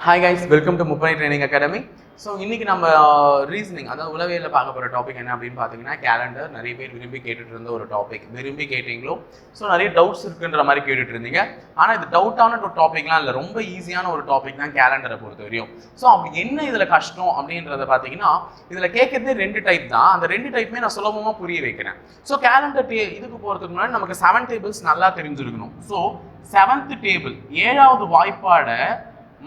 Hi guys, welcome to Mupani Training Academy. So இன்றைக்கி நம்ம reasoning அதாவது உளவியலில் பார்க்க போகிற டாபிக் என்ன அப்படின்னு பார்த்தீங்கன்னா கேலண்டர். நிறைய பேர் விரும்பி கேட்டுட்டு இருந்த ஒரு டாபிக், விரும்பி கேட்டீங்களோ. ஸோ நிறைய டவுட்ஸ் இருக்குன்ற மாதிரி கேட்டுட்டு இருந்தீங்க. ஆனால் இது டவுட்டான ஒரு டாபிக்லாம் இல்லை, ரொம்ப ஈஸியான ஒரு டாபிக் தான் கேலண்டரை பொறுத்த வரையும். ஸோ அப்படி என்ன இதில் கஷ்டம் அப்படின்றத பார்த்தீங்கன்னா, இதில் கேட்குறதே 2 டைப் தான். அந்த 2 டைப்புமே நான் சுலபமாக புரிய வைக்கிறேன். ஸோ கேலண்டர் இதுக்கு போகிறதுக்கு முன்னாடி நமக்கு 7 டேபிள்ஸ் நல்லா தெரிஞ்சிருக்கணும். ஸோ 7th டேபிள் 7வது வாய்ப்பாடை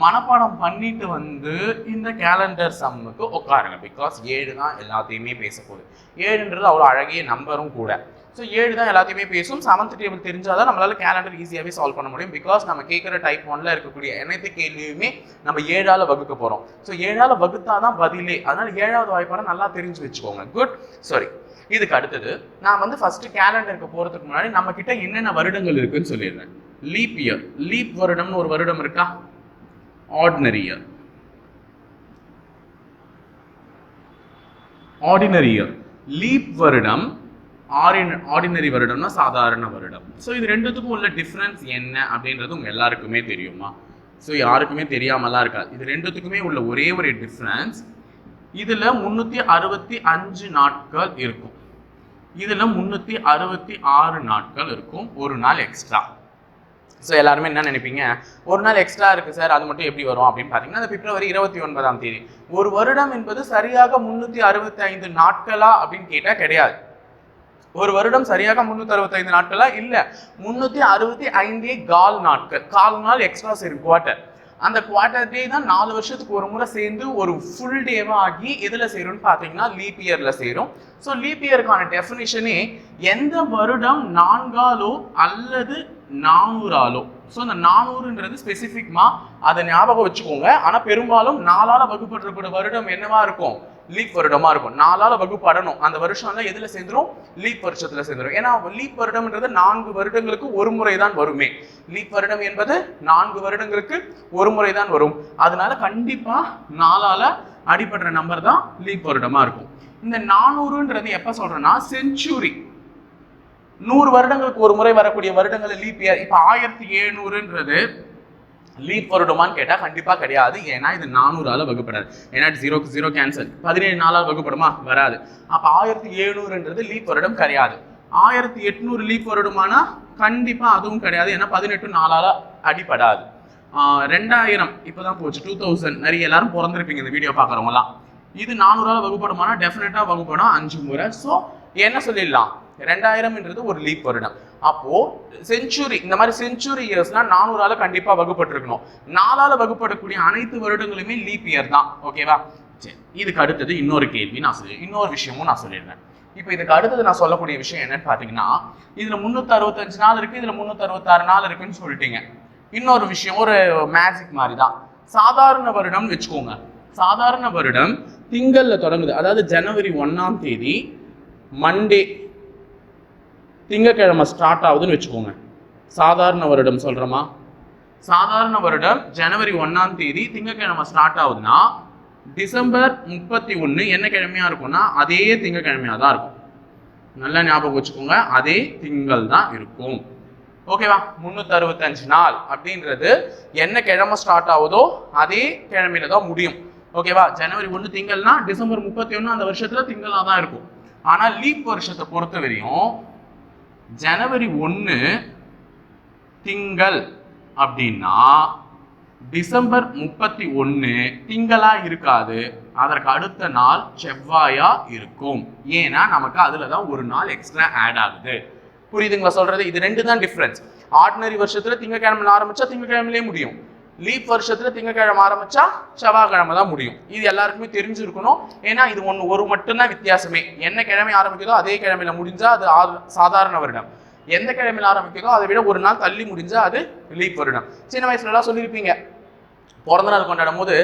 மனப்பாடம் பண்ணிட்டு வந்து இந்த கேலண்டர் சம்முக்கு உட்காருங்க. பிகாஸ் 7 தான் எல்லாத்தையுமே பேச போகுது. 7ன்றது அவ்வளோ அழகிய நம்பரும் கூட. ஸோ 7 தான் எல்லாத்தையுமே பேசும். 7th டேபிள் தெரிஞ்சாதான் நம்மளால கேலண்டர் ஈஸியாகவே சால்வ் பண்ண முடியும். பிகாஸ் நம்ம கேட்குற டைப் 1ல இருக்கக்கூடிய அனைத்து கேள்வியுமே நம்ம 7ஆல் வகுக்க போகிறோம். ஸோ 7ஆல் வகுத்தா தான் பதிலே. அதனால 7வது வாய்ப்பாடை நல்லா தெரிஞ்சு வச்சுக்கோங்க. குட். சாரி, இதுக்கு அடுத்தது நான் வந்து ஃபர்ஸ்ட் கேலண்டருக்கு போகிறதுக்கு முன்னாடி நம்ம கிட்ட என்னென்ன வருடங்கள் இருக்குன்னு சொல்லிடுறேன். லீப் இயர், லீப் வருடம்னு ஒரு வருடம் இருக்கா? Ordinary year, ordinary year. Leap வருடம், ஆர்டினரி வருடம்னா சாதாரண வருடம். ஸோ இது ரெண்டுத்துக்கும் உள்ள டிஃப்ரென்ஸ் என்ன அப்படின்றது உங்க எல்லாருக்குமே தெரியுமா? ஸோ யாருக்குமே தெரியாமலாம் இருக்காது. இது ரெண்டுத்துக்குமே உள்ள ஒரே ஒரு டிஃப்ரென்ஸ், இதுல 365 நாட்கள் இருக்கும், இதுல 366 நாட்கள் இருக்கும், ஒரு நாள் எக்ஸ்ட்ரா. ஸோ எல்லாருமே என்ன நினைப்பீங்க, ஒரு நாள் எக்ஸ்ட்ரா இருக்கு சார், அது மட்டும் எப்படி வரும் அப்படின்னு பார்த்தீங்கன்னா, அது பிப்ரவரி 29ஆம் தேதி. ஒரு வருடம் என்பது சரியாக 365 நாட்களா அப்படின்னு கேட்டால் கிடையாது. ஒரு வருடம் சரியாக 365 நாட்களா இல்லை, 365 கால் நாட்கள். கால் நாள் எக்ஸ்ட்ரா சேரும், குவார்ட்டர். அந்த குவார்ட்டர் டே தான் 4 வருஷத்துக்கு ஒரு முறை சேர்ந்து ஒரு ஃபுல் டேவா ஆகி எதில் சேரும்னு பார்த்தீங்கன்னா லீப் இயர்ல சேரும். ஸோ லீப் இயருக்கான டெஃபினிஷனே எந்த வருடம் 4ஆலோ அல்லது 400ஆலோ. ஸோ அந்த 400ன்றது ஸ்பெசிஃபிக்மா, அதை ஞாபகம் வச்சுக்கோங்க. ஆனால் பெரும்பாலும் 4ஆல் வகுப்படக்கூடிய வருடம் என்னவா இருக்கும்? லீப் வருடமா இருக்கும். 4ஆல் வகுப்படணும் அந்த வருஷம் எதுல சேர்ந்துரும்? லீப் வருஷத்துல சேர்ந்துரும். ஏன்னா லீப் வருடம்ன்றது 4 வருடங்களுக்கு ஒரு முறை தான் வருமே. லீப் வருடம் என்பது 4 வருடங்களுக்கு ஒரு முறை தான் வரும். அதனால கண்டிப்பா 4ஆல அடிபடுற நம்பர் தான் லீப் வருடமா இருக்கும். இந்த 400ன்றது எப்ப சொல்றேன்னா செஞ்சுரி, 100 வருடங்களுக்கு ஒரு முறை வரக்கூடிய வருடங்கள் லீப் இயர். இப்ப 1700ன்றது லீப் வருடமான்னு கேட்டா கண்டிப்பா கிடையாது. ஏன்னா இது 400ஆல வகுப்படாது. ஏன்னா 0க்கு 0 கேன்சல். 17 4ஆல் வகுப்படுமா? வராது. அப்ப 1700ன்றது லீப் வருடம் கிடையாது. 1800 லீப் வருடமானா கண்டிப்பா அதுவும் கிடையாது. ஏன்னா 18 4ஆல அடிப்படாது. 2000 இப்பதான் போச்சு, 2000. நிறைய எல்லாரும் பிறந்திருப்பீங்க இந்த வீடியோ பாக்குறவங்கலாம். இது 400ஆல வகுப்படுமானா டெஃபினட்டா வகுப்படும் 5 முறை. ஸோ என்ன சொல்லிடலாம், 2000ன்றது ஒரு லீப் வருடம். அப்போ செஞ்சுரி, இந்த மாதிரி செஞ்சுரி இயர்ஸ்லாம் 400ஆல கண்டிப்பா வகுப்பட்டிருக்கணும். 4ஆல வகுப்படக்கூடிய அனைத்து வருடங்களுமே லீப் இயர் தான். ஓகேவா? சரி, இதுக்கு அடுத்தது இன்னொரு கேள்வி இன்னொரு விஷயமும் நான் சொல்லிடுறேன். இப்போ இதுக்கு அடுத்தது நான் சொல்லக்கூடிய விஷயம் என்னன்னு பாத்தீங்கன்னா, இதுல 365 நாள் இருக்கு, இதுல 366 நாள் இருக்குன்னு சொல்லிட்டீங்க. இன்னொரு விஷயம், ஒரு மேஜிக் மாதிரி தான். சாதாரண வருடம் வச்சுக்கோங்க. சாதாரண வருடம் திங்கள்ல தொடங்குது. அதாவது ஜனவரி 1ஆம் தேதி மண்டே, திங்கக்கிழமை ஸ்டார்ட் ஆகுதுன்னு வச்சுக்கோங்க. சாதாரண வருடம் சொல்றோமா? சாதாரண வருடம் ஜனவரி 1ஆம் தேதி திங்கக்கிழமை ஸ்டார்ட் ஆகுதுன்னா டிசம்பர் 31 என்ன கிழமையா இருக்கும்னா அதே திங்கக்கிழமையா தான் இருக்கும். நல்லா ஞாபகம் வச்சுக்கோங்க, அதே திங்கள் தான் இருக்கும். ஓகேவா? 365 நாள் அப்படின்றது என்ன கிழமை ஸ்டார்ட் ஆகுதோ அதே கிழமையில தான் முடியும். ஓகேவா? ஜனவரி 1 திங்கள்னா டிசம்பர் 31 அந்த வருஷத்துல திங்களா தான் இருக்கும். ஆனா லீப் வருஷத்தை பொறுத்த வரையும் ஜனவரி 1 திங்கள் அப்படின்னா டிசம்பர் 31 திங்களா இருக்காது, அதற்கு அடுத்த நாள் செவ்வாயா இருக்கும். ஏன்னா நமக்கு அதுலதான் ஒரு நாள் எக்ஸ்ட்ரா ஆட் ஆகுது. புரியுதுங்களா சொல்றது? இது 2 தான் டிஃபரன்ஸ். ஆர்டினரி வருஷத்துல திங்கக்கிழமை ஆரம்பிச்சா திங்கக்கிழமையிலே முடியும். லீப் வருஷத்துல திங்கக்கிழமை ஆரம்பிச்சா செவ்வாய்க்கிழமை தான் முடியும். இது எல்லாருக்குமே தெரிஞ்சிருக்கணும். ஏன்னா இது ஒரு மட்டும்தான் வித்தியாசமே. என்ன கிழமை ஆரம்பிக்குதோ அதே கிழமையில முடிஞ்சா அது சாதாரண வருடம். எந்த கிழமையில ஆரம்பிக்குதோ அதை விட ஒரு நாள் தள்ளி முடிஞ்சா அது லீப் வருடம். சின்ன வயசுல எல்லாம் சொல்லியிருப்பீங்க, பிறந்த நாள் கொண்டாடும் போது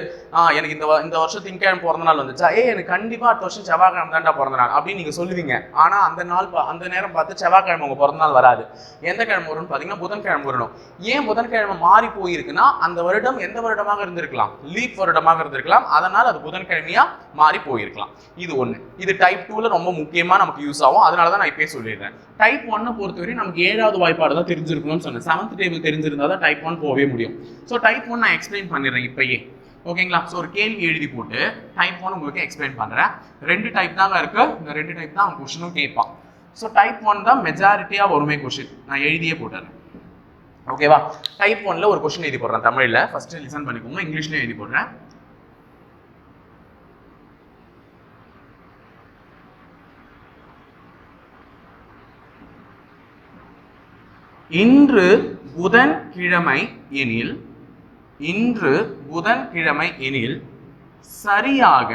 எனக்கு இந்த வருஷம் திங்கக்கிழமை பிறந்த நாள் வந்துச்சா, எனக்கு கண்டிப்பா அடுத்த வருஷம் செவ்வாய்க்கிழமை தான்டா பிறந்த நாள் அப்படின்னு நீங்க சொல்லுவீங்க. ஆனா அந்த நேரம் பார்த்து செவ்வாய்க்கிழமை உங்க பிறந்த நாள் வராது. எந்த கிழமை வரும்னு பாத்தீங்கன்னா புதன்கிழமை வரணும். ஏன் புதன்கிழமை மாறி போயிருக்குன்னா அந்த வருடம் எந்த வருடமாக இருந்திருக்கலாம்? லீப் வருடமாக இருந்திருக்கலாம். அதனால அது புதன்கிழமையா மாறி போயிருக்கலாம். இது ஒண்ணு. இது டைப் 2ல ரொம்ப முக்கியமா நமக்கு யூஸ் ஆகும். அதனாலதான் நான் இப்பயே சொல்லிடுறேன். டைப் 1 பொறுத்தவரை நமக்கு 7வது வாய்ப்பாடு தான் தெரிஞ்சிருக்கணும்னு சொன்னேன். 7th டேபிள் தெரிஞ்சிருந்தா தான் டைப் 1 போகவே முடியும். ஸோ டைப் 1 நான் எக்ஸ்பிளைன் பண்ணிடுறேன் இப்பயே. ஓகேங்களா? ஸோ ஒரு கேள்வி எழுதி போட்டு டைப் 1 உங்களுக்கு எக்ஸ்பிளைன் பண்ணுறேன். 2 டைப் தாங்க இருக்குது, இந்த 2 டைப் தான் அவன் கொஷினும் கேட்பான். ஸோ டைப் 1 தான் மெஜாரிட்டியாக வருமே கொஷின், நான் எழுதியே போட்டுறேன். ஓகேவா? டைப் 1ல ஒரு கொஷின் எழுதி போடுறேன் தமிழில். ஃபர்ஸ்ட் லிசன் பண்ணிக்கோங்க, இங்கிலீஷ்லேயும் எழுதி போடுறேன். இன்று புதன்கிழமை எனில் சரியாக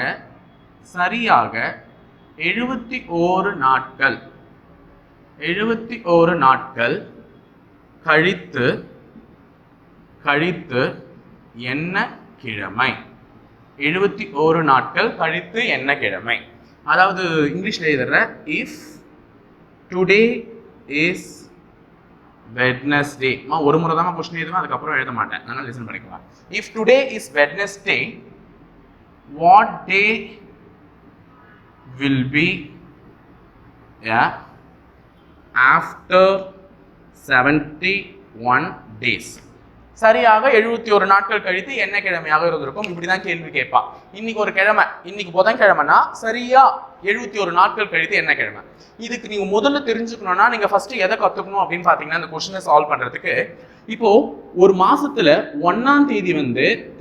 71 நாட்கள் கழித்து என்ன கிழமை? 71 நாட்கள் கழித்து என்ன கிழமை? அதாவது இங்கிலீஷ்ல எழுதுற, இஃப் டுடே இஸ் Wednesday, ஒரு முறை தான் கொஸ்டின் எழுதுவேன், அதுக்கப்புறம் எழுத மாட்டேன், அதனால லிசன் பண்ணிக்கலாம். If today is Wednesday, what day will be after 71 days? சரியாக 71 நாட்கள் கழித்து என்ன கிழமையாக இருந்திருக்கும்? இப்படிதான் கேள்வி கேட்பா. இன்னைக்கு ஒரு கிழமை, இன்னைக்கு புதன்கிழமைனா சரியா 71 நாட்கள் கழித்து என்ன கிழமை? இதுக்கு நீங்க முதல்ல தெரிஞ்சுக்கணும்னா நீங்க ஃபர்ஸ்ட் எதை கத்துக்கணும் அப்படின்னு பாத்தீங்கன்னா, இந்த கொஸ்டினை சால்வ் பண்றதுக்கு, இப்போ ஒரு மாசத்துல 1ஆம் தேதி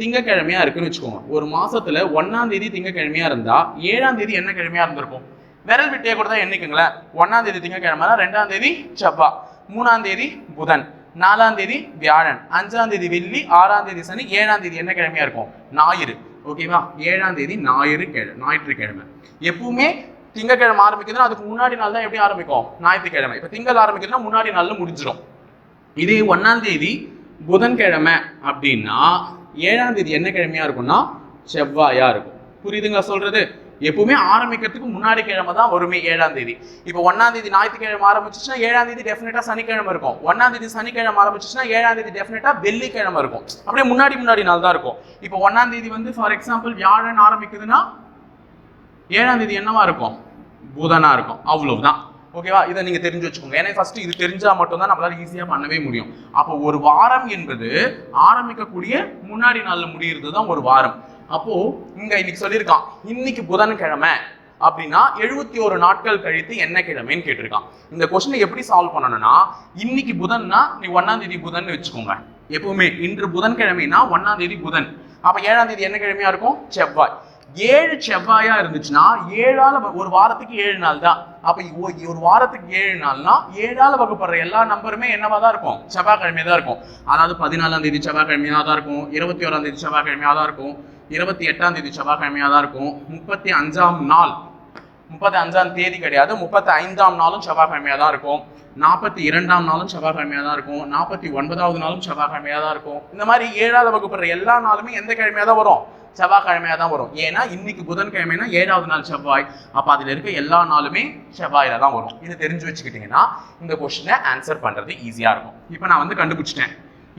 திங்கக்கிழமையா இருக்குன்னு வச்சுக்கோங்க. ஒரு மாசத்துல 1ஆம் தேதி திங்கக்கிழமையா இருந்தா 7ஆம் தேதி என்ன கிழமையா இருந்திருக்கும்? விரல் விட்டே கூட தான் எண்ணிக்குங்களேன். 1ஆம் தேதி திங்கக்கிழமை, 2ஆம் தேதி செவ்வாய், 3ஆம் தேதி புதன், 4ஆம் தேதி வியாழன், 5ஆம் தேதி வெள்ளி, 6ஆம் தேதி சனி, 7ஆம் தேதி என்ன கிழமையா இருக்கும்? ஞாயிறு. ஓகேவா? 7ஆம் தேதி ஞாயிற்றுக்கிழமை. எப்பவுமே திங்கக்கிழமை ஆரம்பிக்குதுன்னா அதுக்கு முன்னாடி நாள் தான் எப்படி ஆரம்பிக்கும்? ஞாயிற்றுக்கிழமை. இப்ப திங்கள் ஆரம்பிக்குதுன்னா முன்னாடி நாள்ல முடிஞ்சிடும். இதே 1ஆம் தேதி புதன்கிழமை அப்படின்னா 7ஆம் தேதி என்ன கிழமையா இருக்கும்னா செவ்வாயா இருக்கும். புரியுதுங்களா சொல்றது? எப்பவுமே ஆரம்பிக்கிறதுக்கு முன்னாடி கிழமை தான் வருமே 7ஆம் தேதி. இப்போ 1ஆம் தேதி ஞாயிற்றுக்கிழமை ஆரம்பிச்சுன்னா 7ஆம் தேதி டெஃபினட்டா சனிக்கிழமை இருக்கும். 1ஆம் தேதி சனிக்கிழமை ஆரம்பிச்சுன்னா 7ஆம் தேதி டெஃபினட்டா வெள்ளிக்கிழமை இருக்கும். அப்படியே முன்னாடி நாள் தான் இருக்கும். இப்போ 1ஆம் தேதி ஃபார் எக்ஸாம்பிள் வியாழன் ஆரம்பிக்குதுன்னா 7ஆம் தேதி என்னவா இருக்கும்? புதனா இருக்கும். அவ்வளவுதான். ஓகேவா? இதை நீங்க தெரிஞ்சு வச்சுக்கோங்க. ஏன்னா ஃபர்ஸ்ட் இது தெரிஞ்சா மட்டும்தான் நம்மளால ஈஸியா பண்ணவே முடியும். அப்போ ஒரு வாரம் என்பது ஆரம்பிக்கக்கூடிய முன்னாடி நாள்ல முடிகிறது தான் ஒரு வாரம். அப்போ இங்க இன்னைக்கு சொல்லியிருக்கான், இன்னைக்கு புதன்கிழமை அப்படின்னா 71 நாட்கள் கழித்து என்ன கிழமைன்னு கேட்டிருக்கான். இந்த கொஸ்டினை எப்படி சால்வ் பண்ணணும்னா, இன்னைக்கு புதன்னா நீ 1ஆம் தேதி புதன் வச்சுக்கோங்க. எப்பவுமே இன்று புதன்கிழமைனா 1ஆம் தேதி புதன். அப்ப 7ஆம் தேதி என்ன கிழமையா இருக்கும்? செவ்வாய். 7 செவ்வாயா இருந்துச்சுன்னா 7ஆல ஒரு வாரத்துக்கு 7 நாள் தான். அப்ப ஒரு வாரத்துக்கு 7 நாள்னா 7ஆல வகுப்படுற எல்லா நம்பருமே என்னவா தான் இருக்கும்? செவ்வாய்க்கிழமையா தான் இருக்கும். அதாவது 14ஆம் தேதி செவ்வாய்க்கிழமையா தான் இருக்கும், 21ஆம் தேதி செவ்வாய்க்கிழமையா தான் இருக்கும், 28ஆம் தேதி செவ்வாய்க்கிழமையா தான் இருக்கும், 35ஆம் தேதி கிடையாது, 35ஆம் நாளும் செவ்வாய்க்கிழமையா தான் இருக்கும், 42ஆம் நாளும் செவ்வாய்க்கிழமையா தான் இருக்கும், 49வது நாளும் செவ்வாய்க்கிழமையா தான் இருக்கும். இந்த மாதிரி 7ஆவது வகுப்படுற எல்லா நாளுமே எந்த கிழமையா தான் வரும்? செவ்வாய்க்கிழமையா தான் வரும். ஏன்னா இன்னைக்கு புதன்கிழமைனா 7ஆவது நாள் செவ்வாய். அப்ப அதுல இருக்க எல்லா நாளுமே செவ்வாயில தான் வரும். இதை தெரிஞ்சு வச்சுக்கிட்டீங்கன்னா இந்த கொஸ்டினை ஆன்சர் பண்றது ஈஸியா இருக்கும். இப்போ நான் கண்டுபிடிச்சிட்டேன்,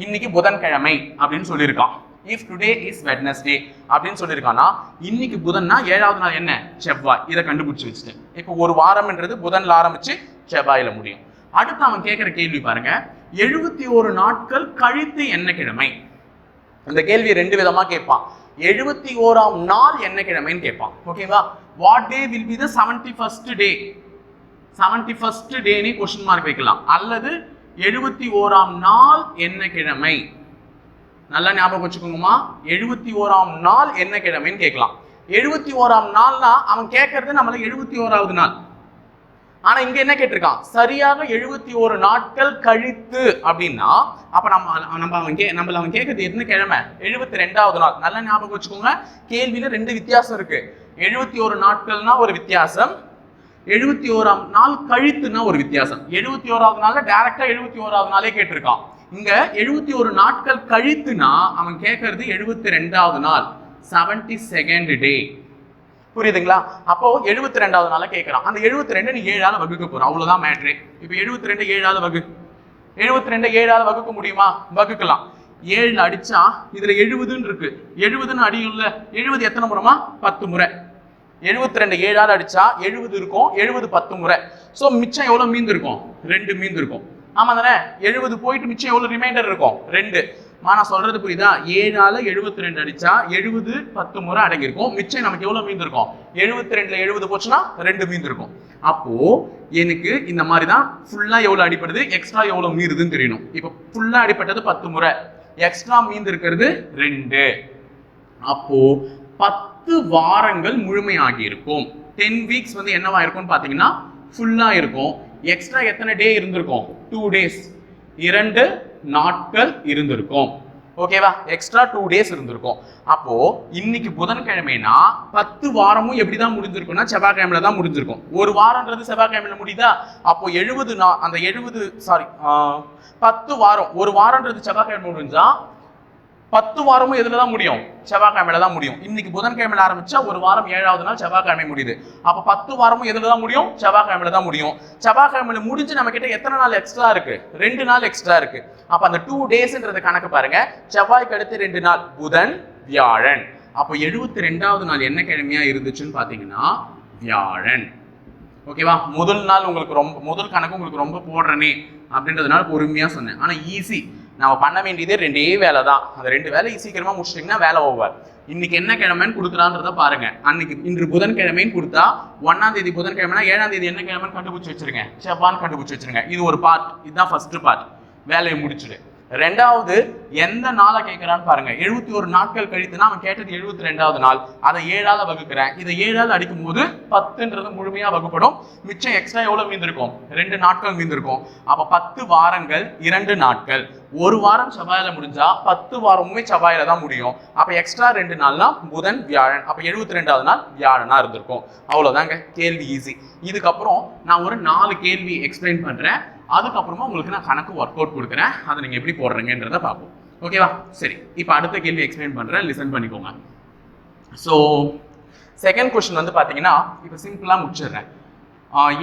இன்னைக்கு புதன்கிழமை அப்படின்னு சொல்லியிருக்கான். இஃப் டுடே இஸ் வெட்னஸ்டே அப்படின்னு சொல்லியிருக்கான்னா இன்னைக்கு புதன்னா 7ஆவது நாள் என்ன? செவ்வாய். இதை கண்டுபிடிச்சு வச்சுட்டேன். இப்போ ஒரு வாரம்ன்றது புதன்ல ஆரம்பிச்சு செவ்வாயில முடியும். அடுத்து அவன் கேட்கிற கேள்வி பாருங்க, 71 நாட்கள் கழித்து என்ன கிழமை? இந்த கேள்வி 2 விதமா கேட்பான். 71ஆம் நாள் என்ன கிழமைன்னு கேட்பான். ஓகேவா? What day will be the 71st day? 71st டேனே क्वेश्चन மார்க் வைக்கலாம். அல்லது 71ஆம் நாள் என்ன கிழமை? நல்லா ஞாபகம் வச்சுக்கோங்கம்மா. 71ஆம் நாள் என்ன கிழமைன்னு கேட்கலாம். 71ஆம் நாள்னா அவன் கேட்கறது நம்மள 71வது நாள். ஆனா இங்க என்ன கேட்டிருக்கான்? சரியாக 71 நாட்கள் கழித்து அப்படின்னா அப்ப அவன் கேட்கறது என்ன கிழமை? 72வது நாள். நல்லா ஞாபகம் வச்சுக்கோங்க, கேள்வியில 2 வித்தியாசம் இருக்கு. 71 நாட்கள்னா ஒரு வித்தியாசம், 71ஆம் நாள் கழித்துனா ஒரு வித்தியாசம். 71வது நாள்ல டைரக்டா 71வது நாளே கேட்டிருக்கான். இங்க 71 நாட்கள் கழித்துனா அவன் கேட்கறது 72வது நாள், 72nd டே. புரியுதுங்களா? அப்போ 72வது நாள கேட்கறான். அந்த 72 நீ 7ஆல வகுக்க போற, அவ்வளவுதான் மேட்ரு. இப்போ 72 7ஆல 72 7ஆல வகுக்க முடியுமா? வகுக்கலாம். 7 அடிச்சா இதுல 70ன்னு இருக்கு, 70ன்னு அடியும்ல. 70 எத்தனை முறைமா? 10 முறை. 72 7ஆல அடிச்சா 70 இருக்கும், 70 10 முறை. சோ மிச்சம் எவ்வளவு மீந்து இருக்கும்? 2 மீந்து இருக்கும். ஆமா தானே? 70 போயிட்டு மிச்சம் எவ்வளவு ரிமைண்டர் இருக்கும்? 2. நான் சொல்றது புரியுதா? 7ஆல 72 அடிச்சா 70 10 முறை அடங்கியிருக்கும். மிச்சம் நமக்கு எவ்வளவு மீந்திருக்கும்? 72ல 70 போச்சுன்னா 2 மீந்திருக்கும். அப்போ எனக்கு இந்த மாதிரி தான் ஃபுல்லா எவ்வளவு அடிப்படுது, எக்ஸ்ட்ரா எவ்வளவு மீறுதுன்னு தெரியணும். இப்போ ஃபுல்லா அடிப்பட்டது 10 முறை, எக்ஸ்ட்ரா மீந்து இருக்கிறது 2. அப்போ 10 வாரங்கள் முழுமையாகி இருக்கும். 10 வீக்ஸ் வந்து என்னவா இருக்கும்னு பாத்தீங்கன்னா ஃபுல்லா இருக்கும். எக்ஸ்ட்ரா எத்தனை டே இருந்திருக்கும்? 2 டேஸ், 2 நாட்கள் இருந்திருக்கும். ஓகேவா? எக்ஸ்ட்ரா 2 டேஸ் இருந்திருக்கும். அப்போ இன்னைக்கு புதன்கிழமைனா 10 வாரமும் எப்படிதான் முடிஞ்சிருக்கும்னா செவ்வாய்க்கிழமையில தான் முடிஞ்சிருக்கும். ஒரு வாரம்ன்றது செவ்வாய்க்கிழமையில முடியுதா? அப்போ 10 வாரம், ஒரு வாரம்ன்றது செவ்வாய்க்கிழமை முடிஞ்சா 10 வாரமும் எதுல தான் முடியும்? செவ்வாய்க்கிழமையில தான் முடியும். இன்னைக்கு புதன்கிழமையில ஆரம்பிச்சா ஒரு வாரம் 7வது நாள் செவ்வாய்க்கிழமை முடியுது. அப்ப 10 வாரமும் எதுல தான் முடியும்? செவ்வாய்க்கிழமையில தான் முடியும். செவ்வாய்க்கிழமையில முடிஞ்சு நம்ம கிட்ட எத்தனை நாள் எக்ஸ்ட்ரா இருக்கு? 2 நாள் எக்ஸ்ட்ரா இருக்கு. அப்ப அந்த 2 டேஸ்ன்றது கணக்கு பாருங்க. செவ்வாய்க்கு அடுத்து 2 நாள் புதன் வியாழன். அப்போ 72வது நாள் என்ன கிழமையா இருந்துச்சுன்னு பாத்தீங்கன்னா வியாழன். ஓகேவா? முதல் கணக்கு உங்களுக்கு ரொம்ப போடுறனே அப்படின்றதுனால பொறுமையா சொன்னேன். ஆனா ஈஸி, நம்ம பண்ண வேண்டியதே 2 வேலை தான். அந்த 2 வேலை சீக்கிரமா முடிச்சிட்டீங்கன்னா வேலை ஓவர். இன்னைக்கு என்ன கிழமைன்னு கொடுக்குறான்றத பாருங்க. இன்று புதன்கிழமைன்னு கொடுத்தா 1ஆம் தேதி புதன்கிழமைனா 7ஆம் தேதி என்ன கிழமைன்னு கண்டுபிடிச்சு வச்சிருங்க, செவ்வான்னு கண்டுபிடிச்சு வச்சிருங்க. இது ஒரு பார்ட், இதுதான் ஃபர்ஸ்ட் பார்ட். வேலையை முடிச்சுடு. 2வது எந்த நாளை கேட்கிறான்னு பாருங்க. 71 நாட்கள் கழித்துனா அவன் கேட்டது 72வது நாள். அதை 7ஆல வகுக்கிறேன். இதை 7ஆல அடிக்கும் போது 10ன்றது முழுமையா வகுப்படும். மிச்சம் எக்ஸ்ட்ரா எவ்வளவு மீந்திருக்கும்? 2 நாட்கள் மீந்திருக்கும். அப்ப 10 வாரங்கள் 2 நாட்கள். ஒரு வாரம் செவ்வாயில முடிஞ்சா 10 வாரமுமே செவ்வாயில தான் முடியும். அப்ப எக்ஸ்ட்ரா 2 நாள்னா புதன் வியாழன். அப்ப 72வது நாள் வியாழனா இருந்திருக்கும். அவ்வளவுதாங்க, கேள்வி ஈஸி. இதுக்கப்புறம் நான் ஒரு 4 கேள்வி எக்ஸ்பிளைன் பண்றேன். அதுக்கப்புறமா உங்களுக்கு நான் கணக்கு ஒர்க் அவுட் கொடுக்குறேன். அதை நீங்க எப்படி போடுறீங்கன்றத பார்ப்போம். ஓகேவா? சரி, இப்போ அடுத்த கேள்வி எக்ஸ்பிளைன் பண்றேன், லிசன் பண்ணிக்கோங்க. ஸோ செகண்ட் கொஸ்டின் வந்து பாத்தீங்கன்னா இப்போ சிம்பிளா முடிச்சிடுறேன்.